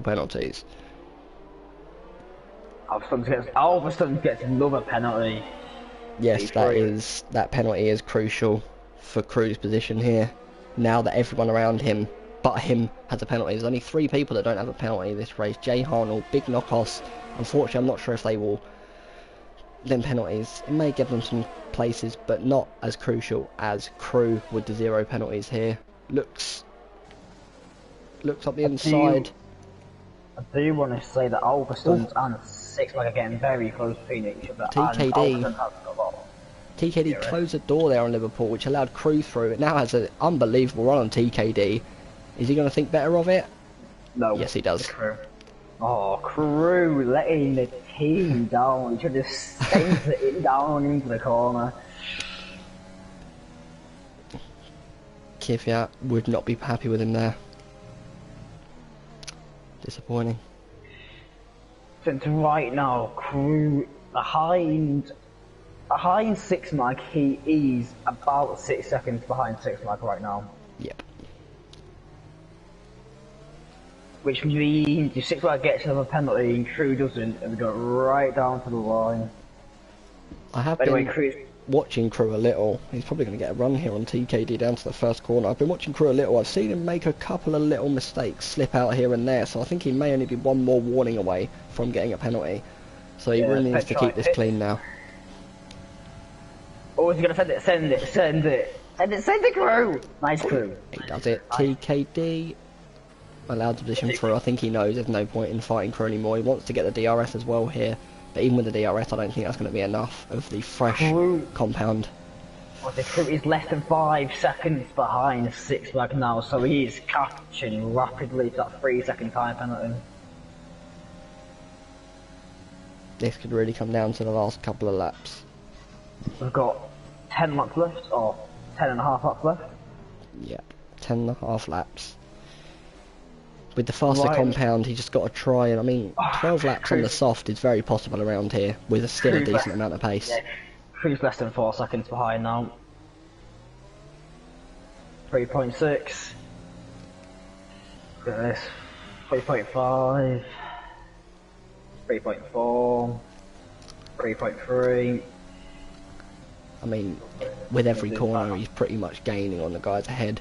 penalties. Alverstone gets another penalty. Yes, that penalty is crucial for Crew's position here. Now that everyone around him but him has a penalty. There's only 3 people that don't have a penalty in this race. Jay Harnell, Big Knockos. Unfortunately, I'm not sure if they will them penalties. It may give them some places, but not as crucial as Crew with the 0 penalties here. Looks up the inside. I do want to say that Alverstone's and 6-man are getting very close between each other. TKD closed the door there on Liverpool, which allowed Crew through. It now has an unbelievable run on TKD. Is he going to think better of it? No. Yes, he does. Oh, Crew letting the team down. He should have sent it down into the corner. Kvyat would not be happy with him there. Disappointing. Since right now, Crew behind 6-man, he is about 6 seconds behind 6-man right now. Yep. Which means if 6-man gets another penalty and Crew doesn't, and we go right down to the line. I have been watching Crew a little. He's probably going to get a run here on TKD down to the first corner. I've been watching Crew a little. I've seen him make a couple of little mistakes slip out here and there, so I think he may only be one more warning away from getting a penalty. So he really needs to keep this clean now. Oh, he's going to send it, Crew! Nice Crew. He does it. TKD allowed the position through. I think he knows there's no point in fighting Crew anymore. He wants to get the DRS as well here. But even with the DRS, I don't think that's going to be enough of the fresh compound. Well, the Crew is less than 5 seconds behind 6-man now, so he is catching rapidly to that 3-second time penalty. This could really come down to the last couple of laps. We've got 10 laps left, or 10.5 laps left. Yep, 10.5 laps. With the faster compound, he just got to try, and I mean, 12 laps on the soft is very possible around here, with still a decent amount of pace. Yeah, Crew's less than 4 seconds behind now. 3.6. Look at this. 3.5. 3.4. 3.3. I mean, with every corner, he's pretty much gaining on the guys ahead.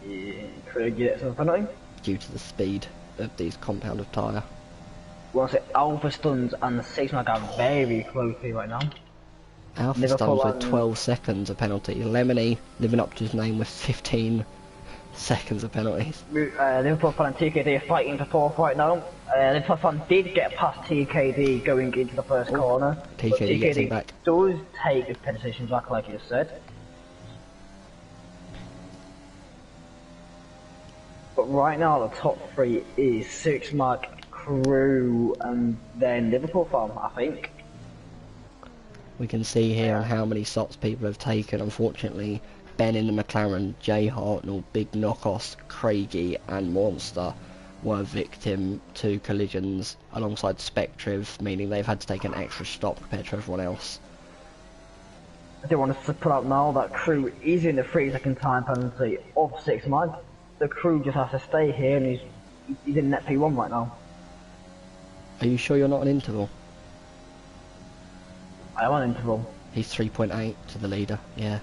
Yeah, Crew gets a penalty. Due to the speed of these compound of tyre. Well, Alverstone's and the 6-man are very closely right now. Alverstone's with 12 seconds of penalty. Lemony living up to his name with 15 seconds of penalties. Liverpool fan and TKD are fighting for 4th right now. Liverpool fan did get past TKD going into the first corner. TKD gets him back. Does take his position back like you said. But right now the top 3 is 6-man, Crew, and then Liverpool fan, I think. We can see here on how many shots people have taken. Unfortunately, Ben in the McLaren, Jay Hartnell, Big Knockos, Craigie and Monster were victim to collisions alongside Spectriv, meaning they've had to take an extra stop compared to everyone else. I do want to put out now that Crew is in the 3-second time penalty of 6-man. The Crew just has to stay here, and he's in net P1 right now. Are you sure you're not an interval? I am on interval. He's 3.8 to the leader, yeah.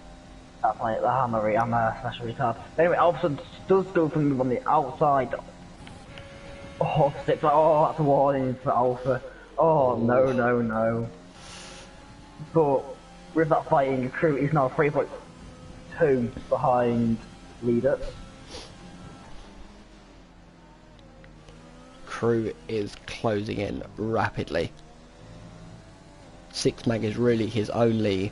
That's like the hammer special retard. Anyway, Alpha does go for move on the outside. Oh, six, like, oh, that's a warning for Alpha. Oh, no, no, no. But with that fighting, Crew is now 3.2 behind leader. Crew is closing in rapidly. 6 mag is really his only.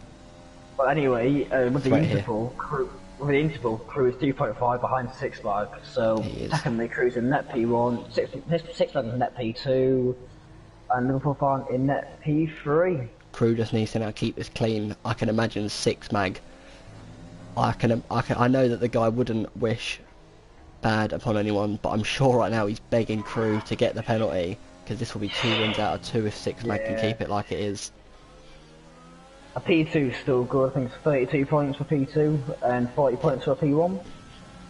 But anyway, with the interval, here. Crew is 2.5 behind 6 mag. So secondly, Crew's in net P1, 6 mag is net P2, and Liverpool Farm in net P3. Crew just needs to now keep this clean. I can imagine 6 mag. I know that the guy wouldn't wish bad upon anyone, but I'm sure right now he's begging Crew to get the penalty, because this will be 2 wins out of 2 if 6 mag can keep it like it is. A P2 is still good. I think it's 32 points for P2 and 40 points for P1.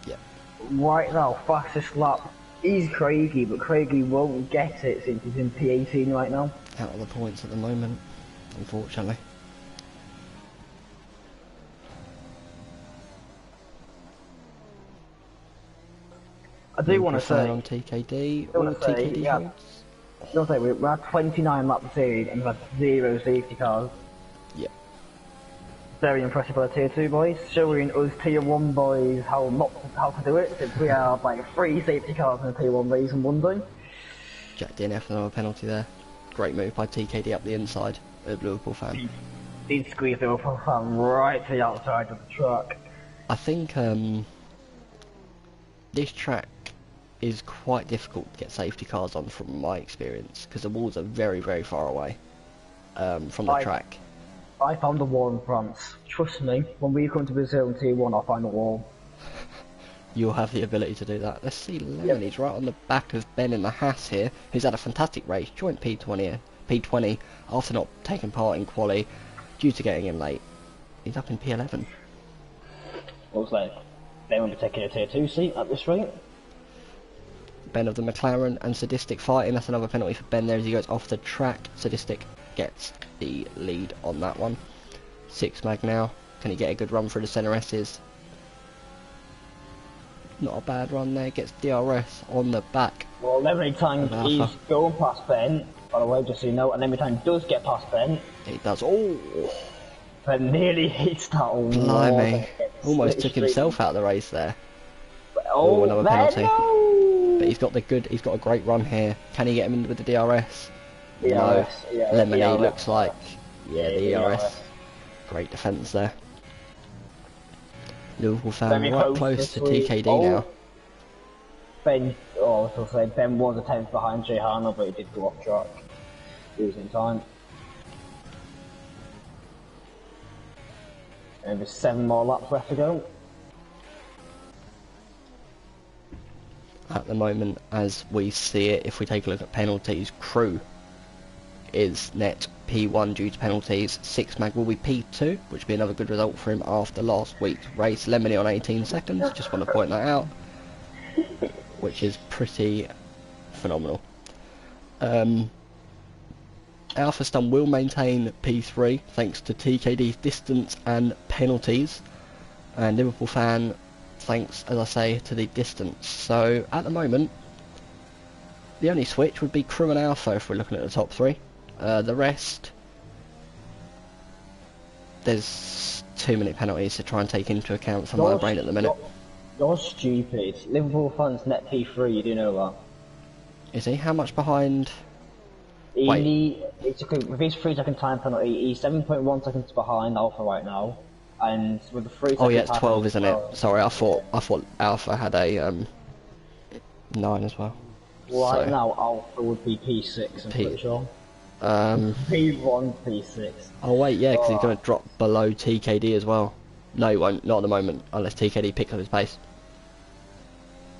Yep. Right now, fastest lap is Craigie, but Craigie won't get it since he's in P18 right now. Out of the points at the moment, unfortunately. I do want to say on TKD or TKD holds. I want to say we had 29 laps series and we had 0 safety cars. Yep. Very impressive by the tier 2 boys, showing us tier 1 boys how to do it, since we have like 3 safety cars in a tier 1 race in one day. Jack DNF another penalty there. Great move by TKD up the inside of Liverpool Fan. He squeezed the Liverpool Fan right to the outside of the track. I think this track is quite difficult to get safety cars on from my experience, because the walls are very, very far away from the track. I found a wall in France. Trust me, when we come to Brazil in Tier 1, I'll find a wall. You'll have the ability to do that. Let's see Lemon, he's right on the back of Ben in the Haas here, who's had a fantastic race, joint P20 after not taking part in quali, due to getting in late. He's up in P11. Looks like they won't be taking a Tier 2 seat at this rate. Ben of the McLaren and Sadistic fighting, that's another penalty for Ben there as he goes off the track. Sadistic gets the lead on that one. 6 mag now, can he get a good run through the centre S's? Not a bad run there, gets DRS on the back. Well, every time he's going past Ben, by the way, just so you know, and every time he does get past Ben, he does. Oh, Ben nearly hits that wall. Blimey, almost took himself out of the race there. Oh, another penalty. No. But he's got a great run here. Can he get him in with the DRS? No. Yeah, Lemonade looks like, the DRS. Great defence there. Liverpool Fan right close to TKD now. Ben, I was going to say, Ben was a 10th behind Jay Harner, but he did go off track. Losing time. And there's 7 more laps left to go. At the moment, as we see it, if we take a look at penalties, Crew is net P1 due to penalties. 6 mag will be P2, which would be another good result for him after last week's race. Lemony on 18 seconds, just want to point that out, which is pretty phenomenal. Alpha Stun will maintain P3 thanks to TKD's distance and penalties, and Liverpool Fan thanks, as I say, to the distance. So at the moment, the only switch would be Crew and Alpha if we're looking at the top 3. The rest, there's too many penalties to try and take into account for my brain at the minute. You're stupid. Liverpool Fan's net P3, you do know that. Is he? How much behind? With his 3 second time penalty, he's 7.1 seconds behind Alpha right now. And with the 3 second yeah, it's 12, isn't it? Sorry, I thought Alpha had a 9 as well. Right now, Alpha would be P6, I'm pretty sure. P1, P6. Oh wait, yeah, because he's going to drop below TKD as well. No, he won't. Not at the moment, unless TKD picks up his pace.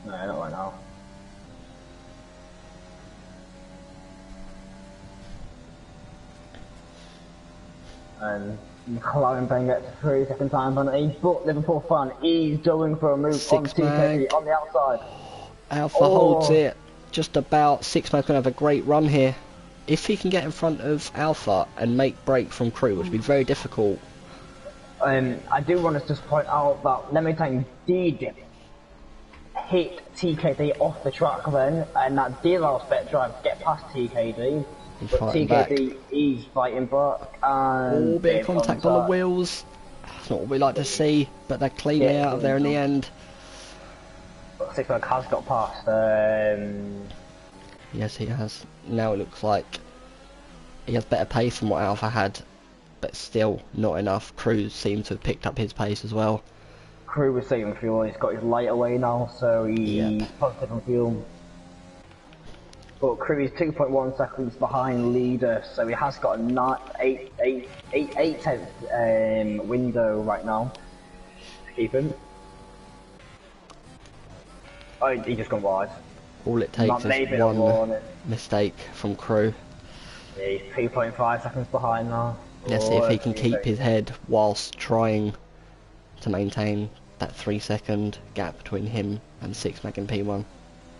No, not right now. And McLaren then gets 3 second time penalty, but Liverpool Fan is going for a move on TKD on the outside. Alpha holds it, just about. 6 mag's going to have a great run here. if he can get in front of Alpha and make break from Crew, which would be very difficult. I do want to just point out that Lemitang did hit TKD off the track then, and that did allow Spec Drive to get past TKD. He's but fighting TKD back. is fighting back, and Oh, bit of contact on the wheels. That's not what we like to see, but they're cleanly out of there in the end. But Six Mag has got past. Yes, he has. Now it looks like he has better pace than what Alpha had, but still not enough. Cruz seems to have picked up his pace as well. Crew was saving fuel. He's got his light away now, so he's positive on fuel. But Crew is 2.1 seconds behind leader, so he has got a 8/10 window right now to keep him. Oh, he just gone wide. All it takes is one mistake from Crew. Yeah, he's 2.5 seconds behind now. Let's see if he can keep his head whilst trying to maintain that 3-second gap between him and Six Mag and P1.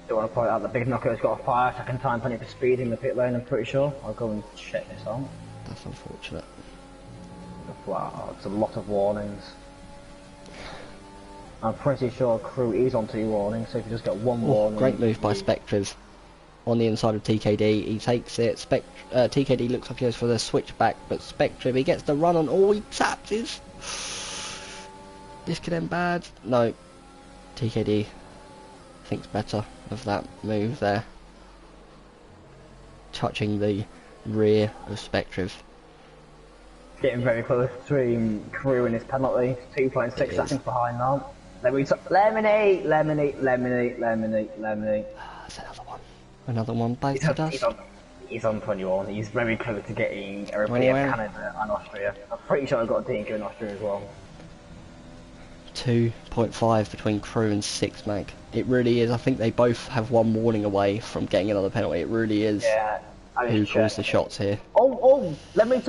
Do want to point out that Big Knocker's got a 5-second time penalty for speed in the pit lane, I'm pretty sure. I'll go and check this out. That's unfortunate. Wow, it's a lot of warnings. I'm pretty sure Crew is on 2 warnings, so if you just get 1 warning... Great move by Spectres. On the inside of TKD, he takes it. TKD looks like he goes for the switchback, but Spectre, he gets the run on. Oh, he taps his. This could end bad. No, TKD thinks better of that move there. Touching the rear of Spectre. Getting very close between Crew and his penalty. 2.6 seconds behind now. Lemonade. That's another one. Another one bites the dust. He's on 21. He's very close to getting a repeat of Canada and Austria. I'm pretty sure I've got a Tinker in Austria as well. 2.5 between Crew and Six Mag. It really is. I think they both have 1 warning away from getting another penalty. It really is. Yeah. Who calls the shots here? Oh! Let me.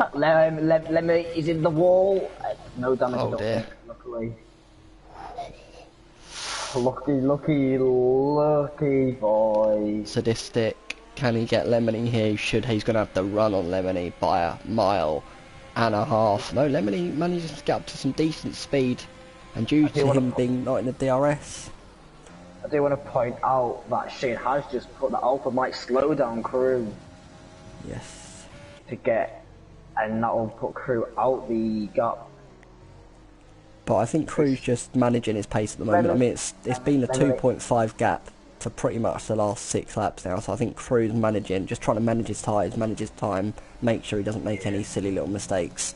He's in the wall. No damage. Oh dear. Luckily. Lucky boy. Sadistic. Can he get Lemony here? He's going to have to run on Lemony by a mile and a half. No, Lemony manages to get up to some decent speed, and due to him being not in the DRS. I do want to point out that Shane has just put the Alpha might slow down Crew. Yes. To get, and that will put Crew out the gap. But I think Crew's just managing his pace at the moment. I mean, it's been a 2.5 gap for pretty much the last 6 laps now, so I think Crew's managing, just trying to manage his tyres, manage his time, make sure he doesn't make any silly little mistakes.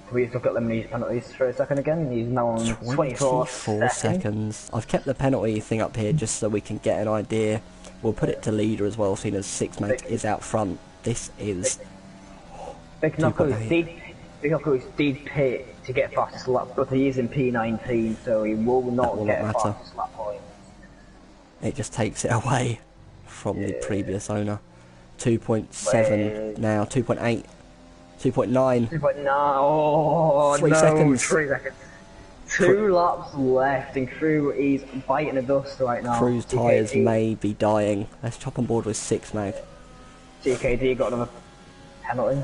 Can we just look at Lemon's penalties for a second again? He's now on 24 seconds. I've kept the penalty thing up here just so we can get an idea. We'll put it to leader as well, seeing as Six Mag is out front. This is... Big Knuckles did pit to get fastest lap, but he is in P19, so he will not get fastest lap point. It just takes it away from the previous owner. 2.7 now, 2.8, 2.9. 2.9, oh 3 seconds. 3 seconds. 2 laps left, and Crew is biting the dust right now. Crew's tyres may be dying. Let's chop on board with Six Mag. TKD got another penalty.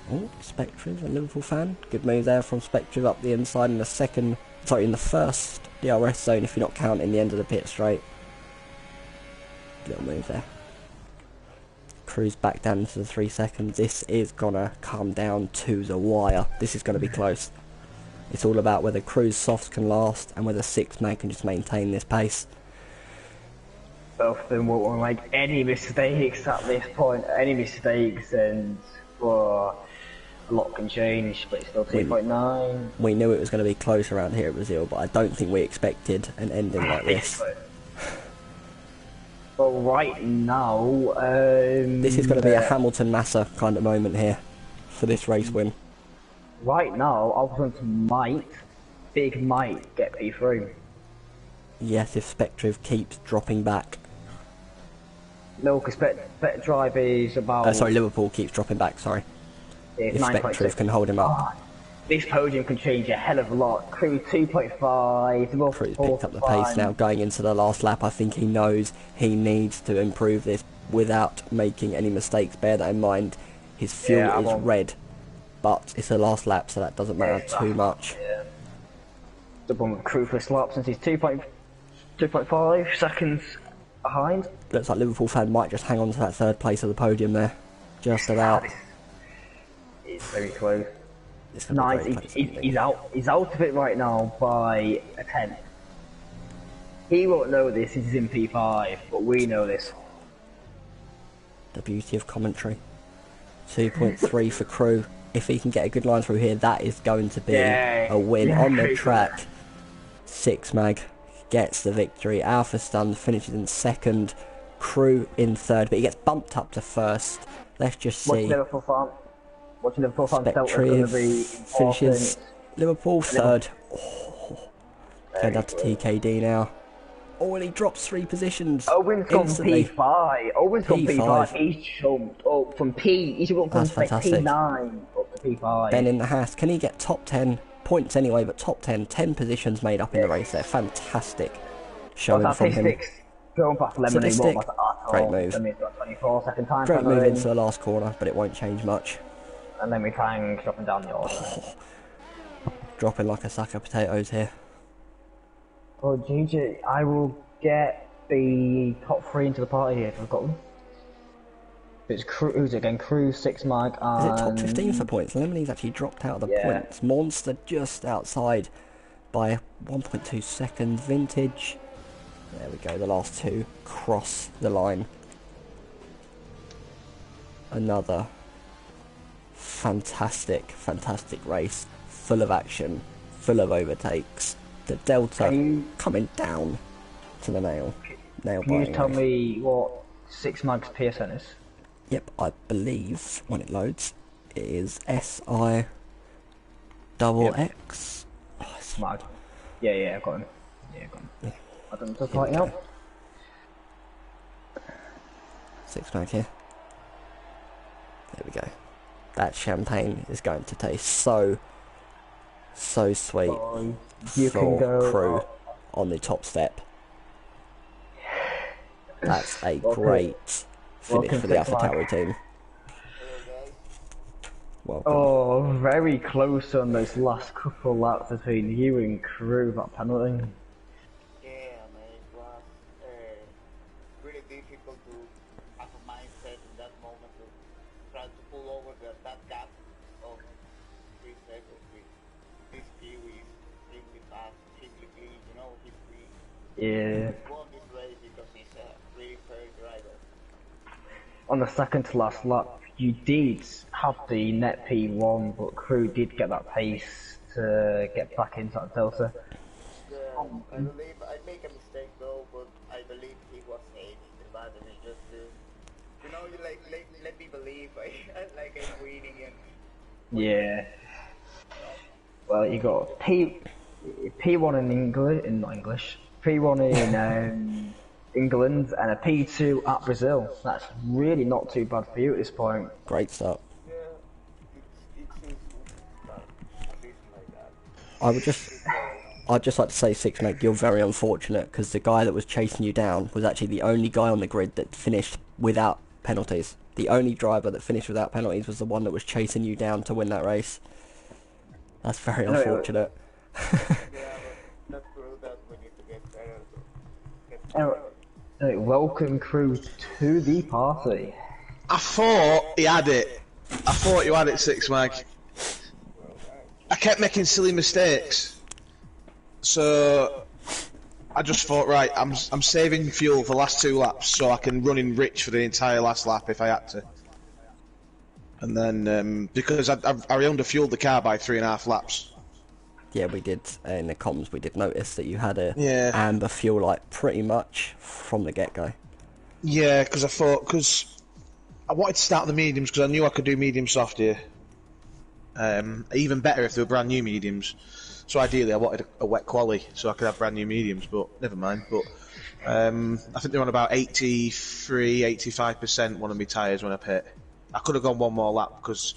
Oh, Spectrive, a Liverpool fan. Good move there from Spectrive up the inside in the first DRS zone if you're not counting the end of the pit straight. Little move there. Crew's back down to the 3 seconds. This is gonna come down to the wire. This is gonna be close. It's all about whether Crew's softs can last and whether Six Mag can just maintain this pace. Both of them won't make any mistakes at this point. Any mistakes, and a lot can change, but it's still 2.9. We knew it was going to be close around here at Brazil, but I don't think we expected an ending like this. Well, right now... this is going to be a Hamilton-Massa kind of moment here for this race win. Right now, Albon might get P3. Yes, if Spectrive keeps dropping back. No, because Spec Drive is about... sorry, Liverpool keeps dropping back, sorry. If Spectrive can hold him up. This podium can change a hell of a lot. Crew 2.5. Crew's picked up the pace now going into the last lap. I think he knows he needs to improve this without making any mistakes. Bear that in mind. His fuel is red, but it's the last lap, so that doesn't matter too much. Yeah. The one with Crew first lap since he's 2.5 seconds behind. Looks like Liverpool fan might just hang on to that third place of the podium there. Just about. It's very close. Nice. He's out of it right now by a tenth. He won't know this. He's in P5, but we know this. The beauty of commentary. 2.3 for Crew. If he can get a good line through here, that is going to be a win on the track. 6 Mag gets the victory. Alpha Stun finishes in second. Crew in third, but he gets bumped up to first. Let's just see. Watching Liverpool fans, Delta's going to be finishes Liverpool third. Oh. Going down to TKD now. Oh, and he drops 3 positions. Owen's gone P5. Owen's gone P5. He's jumped up from P. He's gone from P9 up to P5. Ben in the house. Can he get top 10 points anyway? But top 10 positions made up in the race there. Fantastic showing from him. Going past Lemony, great move. 24 second time. Great move into the last corner, but it won't change much. And then we try and dropping down the order. Dropping like a sack of potatoes here. Oh, GG, I will get the top 3 into the party here if I've got them. It's Crew, who's it again? Crew, 6 Mag, and... Is it top 15 for points? Lemonhe's actually dropped out of the points. Monster just outside by 1.2 seconds. Vintage. There we go, the last 2 cross the line. Another fantastic race, full of action, full of overtakes. The Delta coming down to the nail. Can you just tell me what 6 Mag's PSN is? Yep, I believe when it loads it is SI double X. Oh, Mag. Yeah, I've got him. Yeah. I don't just right now. 6 Mag here. There we go. That champagne is going to taste so sweet for Crew on the top step. That's a great finish for the AlphaTauri team. Welcome. Oh, very close on those last couple laps between you and Crew, that penalty. Yeah, man, it was really difficult to have a mindset in that moment to try to pull over that gap of 3 seconds with this Kiwi extremely fast, extremely clean, you know, he's free. Yeah. He won this race because he's a really fair driver. On the second to last lap, you did have the net P1, but Crew did get that pace to get back into that Delta. Yeah, I believe I make a mistake though, but I believe he was saving the battery just to, you know, you let me believe like I'm winning and. Yeah. Well, you got P1 in English, P1 in England, and a P2 at Brazil. That's really not too bad for you at this point. Great start. Yeah, it's like that. I'd just like to say, 6 Mag, you're very unfortunate because the guy that was chasing you down was actually the only guy on the grid that finished without penalties. The only driver that finished without penalties was the one that was chasing you down to win that race. That's very unfortunate. That's true that we need to get better. Welcome Crew to the party. I thought he had it. I thought you had it, 6 Mag. I kept making silly mistakes. So I just thought, right, I'm saving fuel for the last 2 laps so I can run in rich for the entire last lap if I had to. And then, because I underfueled the car by 3.5 laps. Yeah, we did, in the comms we did notice that you had a amber fuel light pretty much from the get-go. Yeah, because I wanted to start the mediums because I knew I could do medium soft here. Even better if they were brand new mediums. So ideally I wanted a wet quali so I could have brand new mediums, but never mind. But I think they're on about 85% one of my tyres when I pit. I could have gone one more lap because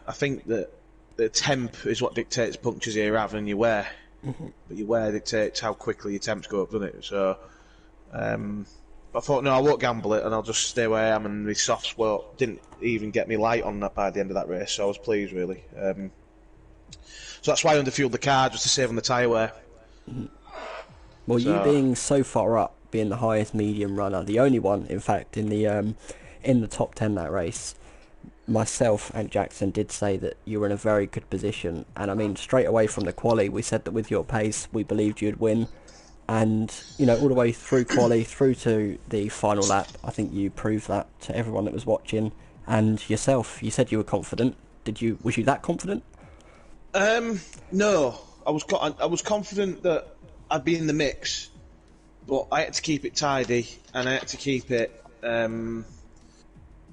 I think that the temp is what dictates punctures here rather than your wear. But your wear dictates how quickly your temps go up, doesn't it? So I thought, no, I won't gamble it, and I'll just stay where I am. And the softs didn't even get me light on that by the end of that race, so I was pleased, really. So that's why I underfueled the car, just to save on the tyre wear. Well, you being so far up, being the highest medium runner, the only one, in fact, in the top 10 that race, myself and Jackson did say that you were in a very good position. And I mean, straight away from the quali, we said that with your pace, we believed you'd win. And, you know, all the way through quali, through to the final lap, I think you proved that to everyone that was watching. And yourself, you said you were confident. Was you that confident? No. I was confident that I'd be in the mix, but I had to keep it tidy, and I had to keep it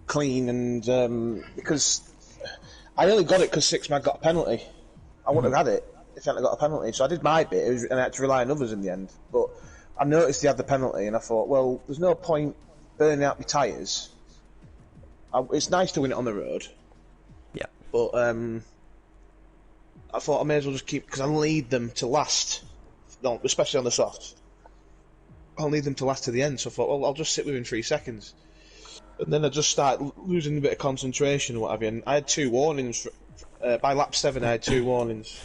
clean, and because I only got it because Sixmag got a penalty. I wouldn't have had it if I hadn't got a penalty, so I did my bit, and I had to rely on others in the end. But I noticed he had the penalty, and I thought, well, there's no point burning out my tyres. It's nice to win it on the road. Yeah. But I thought I may as well just keep, because I'll need them to last, no, especially on the softs. I'll need them to last to the end, so I thought, well, I'll just sit within 3 seconds. And then I just started losing a bit of concentration and what have you, and I had 2 warnings. By lap 7 I had 2 warnings.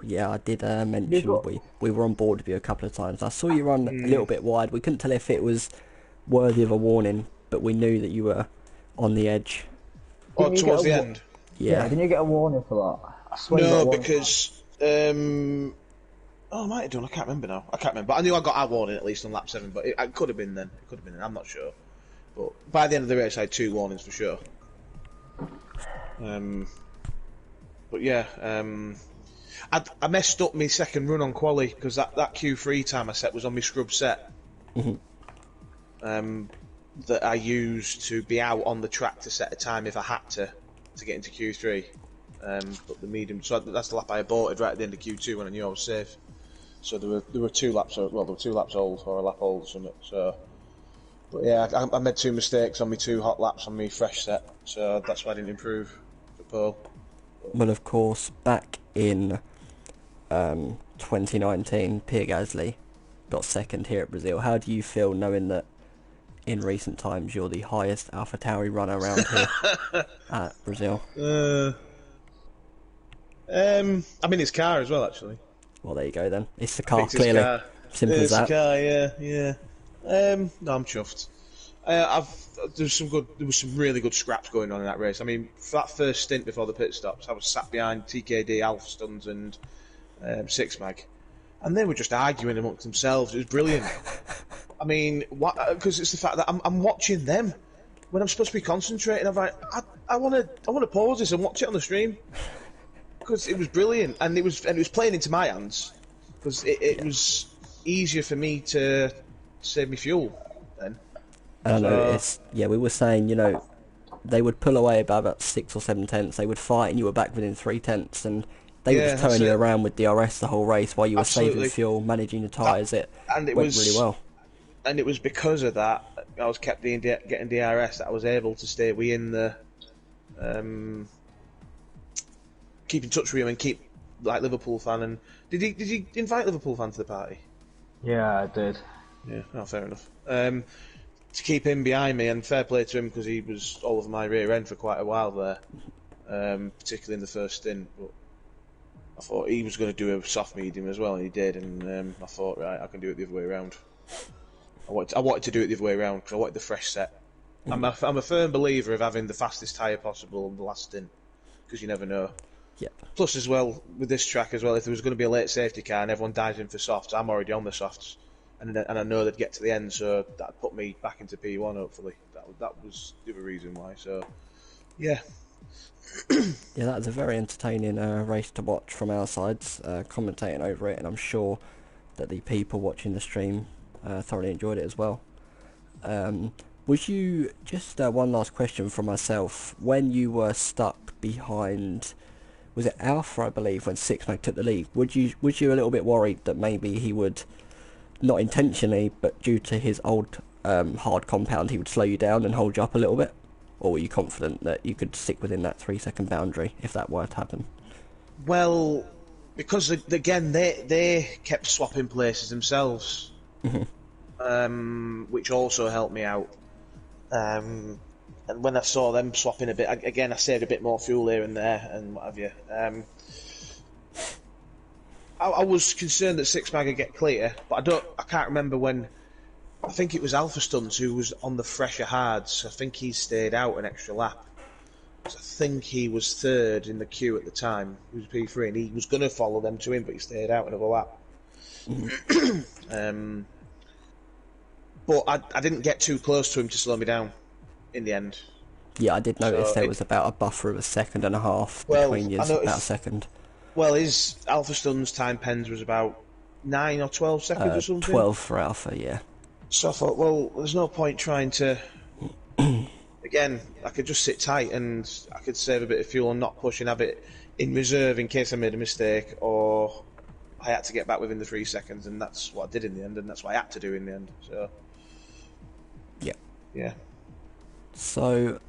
Yeah, I did mention we were on board with you a couple of times. I saw you run a little bit wide. We couldn't tell if it was worthy of a warning, but we knew that you were on the edge. Oh, towards the end? Yeah. Didn't you get a warning for that? I swear No, because... I might have done. I can't remember now. I can't remember. But I knew I got a warning at least on lap 7, but it could have been then. It could have been then. I'm not sure. But by the end of the race, I had 2 warnings for sure. But yeah, I messed up my second run on quali because that Q3 time I set was on my scrub set. That I used to be out on the track to set a time if I had to get into Q3. But the medium, so that's the lap I aborted right at the end of Q2 when I knew I was safe. So there were 2 laps, well, there were 2 laps old or a lap old or something. So, but yeah, I made 2 mistakes on my 2 hot laps on my fresh set, so that's why I didn't improve for pole. Well, of course, back in 2019, Pierre Gasly got second here at Brazil. How do you feel knowing that in recent times you're the highest AlphaTauri runner around here at Brazil? I'm in his car as well, actually. Well, there you go then. It's the car, clearly. Simple as that. It's the car, yeah. No, I'm chuffed. There was some really good scraps going on in that race. I mean, for that first stint before the pit stops, I was sat behind TKD, Alfstons and Sixmag, and they were just arguing amongst themselves. It was brilliant. I mean, because it's the fact that I'm watching them when I'm supposed to be concentrating. I'm like, I want to pause this and watch it on the stream because it was brilliant, and it was playing into my hands because it was easier for me to save me fuel then. And I noticed, we were saying, you know, they would pull away by about 6 or 7 tenths. They would fight, and you were back within 3 tenths, and they were just towing you around with DRS the whole race while you were saving fuel, managing the tyres. It went really well. And it was because of that I was kept getting DRS that I was able to stay within the keep in touch with him and keep like Liverpool fan. And did he invite Liverpool fan to the party? Yeah, I did. Yeah, oh, fair enough. To keep him behind me, and fair play to him because he was all over my rear end for quite a while there, particularly in the first stint. But I thought he was going to do a soft medium as well, and he did. And I thought, right, I can do it the other way around. I wanted to do it the other way around because I wanted the fresh set. I'm a firm believer of having the fastest tyre possible on the last stint because you never know. Yep. Plus, as well with this track as well, if there was going to be a late safety car and everyone dives in for softs, I'm already on the softs. And I know they'd get to the end, so that put me back into P1. Hopefully, that was the other reason why. So, yeah. Yeah, that was a very entertaining race to watch from our sides, commentating over it, and I'm sure that the people watching the stream thoroughly enjoyed it as well. Was you just one last question from myself? When you were stuck behind, was it Alpha, I believe, when Sixmag took the lead? Was you a little bit worried that maybe he would? Not intentionally, but due to his old hard compound, he would slow you down and hold you up a little bit? Or were you confident that you could stick within that 3 second boundary if that were to happen? Well, because again they kept swapping places themselves, which also helped me out. And when I saw them swapping a bit, again I saved a bit more fuel here and there and what have you. I was concerned that Six Mag would get clear, but I can't remember when. I think it was Alpha Stunts who was on the fresher hards. I think he stayed out an extra lap. So I think he was third in the queue at the time. He was P3, and he was going to follow them to him, but he stayed out another lap. But I didn't get too close to him to slow me down in the end. Yeah, I did notice there was about a buffer of a second and a half between you, about a second. Well, his Alpha Stun's time pens was about 9 or 12 seconds or something. 12 for Alpha, yeah. So I thought, well, there's no point trying to... Again, I could just sit tight and I could save a bit of fuel and not push and have it in reserve in case I made a mistake or I had to get back within the 3 seconds, and that's what I did in the end, and that's what I had to do in the end. So, yeah. So,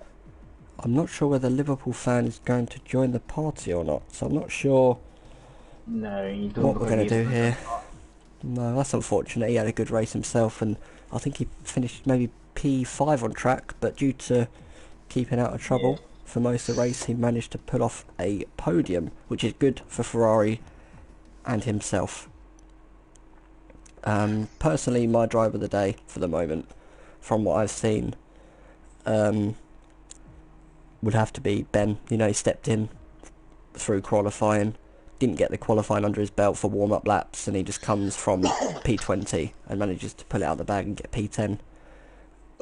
I'm not sure whether Liverpool fan is going to join the party or not, so I'm not sure what we're going to do here. No, that's unfortunate. He had a good race himself, and I think he finished maybe P5 on track, but due to keeping out of trouble for most of the race, he managed to pull off a podium, which is good for Ferrari and himself. Personally, my driver of the day for the moment, from what I've seen, would have to be Ben. You know, he stepped in through qualifying, didn't get the qualifying under his belt for warm-up laps, and he just comes from P20 and manages to pull it out of the bag and get P10.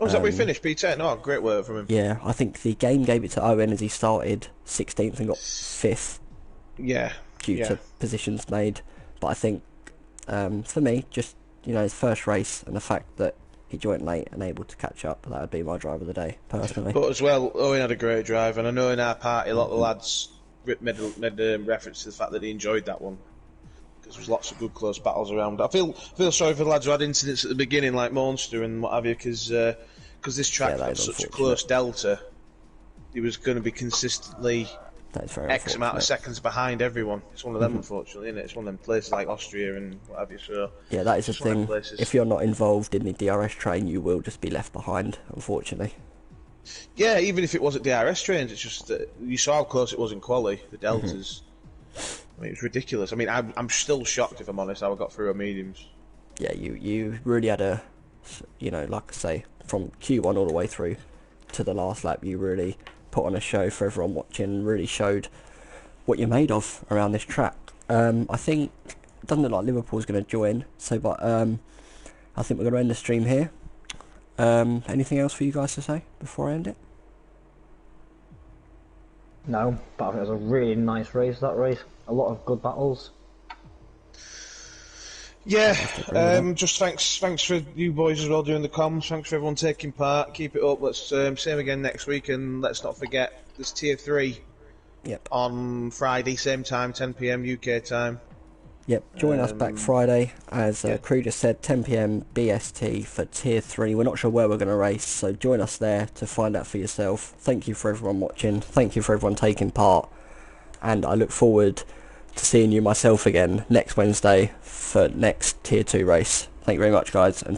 Oh, is that where he finished? P10? Oh, great work from him. Yeah, I think the game gave it to Owen as he started 16th and got 5th. Yeah. Due to positions made. But I think, for me, just, you know, his first race and the fact that he joined late and able to catch up, that would be my driver of the day, personally. But as well, Owen had a great drive, and I know in our party a lot of the lads made reference to the fact that he enjoyed that one. Because there was lots of good close battles around. I feel sorry for the lads who had incidents at the beginning, like Monster and what have you, because this track had such a close delta. He was going to be consistently X amount of seconds behind everyone. It's one of them, unfortunately, isn't it? It's one of them places like Austria and what have you. So yeah, that is the thing. If you're not involved in the DRS train, you will just be left behind, unfortunately. Yeah, even if it wasn't DRS trains, it's just that you saw how close it was in quali, the deltas. I mean, it was ridiculous. I mean, I'm still shocked, if I'm honest, how I got through our mediums. Yeah, you really had a, you know, like I say, from Q1 all the way through to the last lap, you really put on a show for everyone watching and really showed what you're made of around this track. I think, it doesn't look like Liverpool's going to join, so but I think we're going to end the stream here. Anything else for you guys to say before I end it? No, but I think it was a really nice race, that race. A lot of good battles. Yeah, just thanks for you boys as well doing the comms. Thanks for everyone taking part. Keep it up. Let's same again next week, and let's not forget there's Tier 3 on Friday, same time, 10 PM UK time. Yep, join us back Friday, as Crew just said, 10 PM BST for Tier 3. We're not sure where we're going to race, so join us there to find out for yourself. Thank you for everyone watching, thank you for everyone taking part, and I look forward to seeing you myself again next Wednesday for next Tier 2 race. Thank you very much, guys. And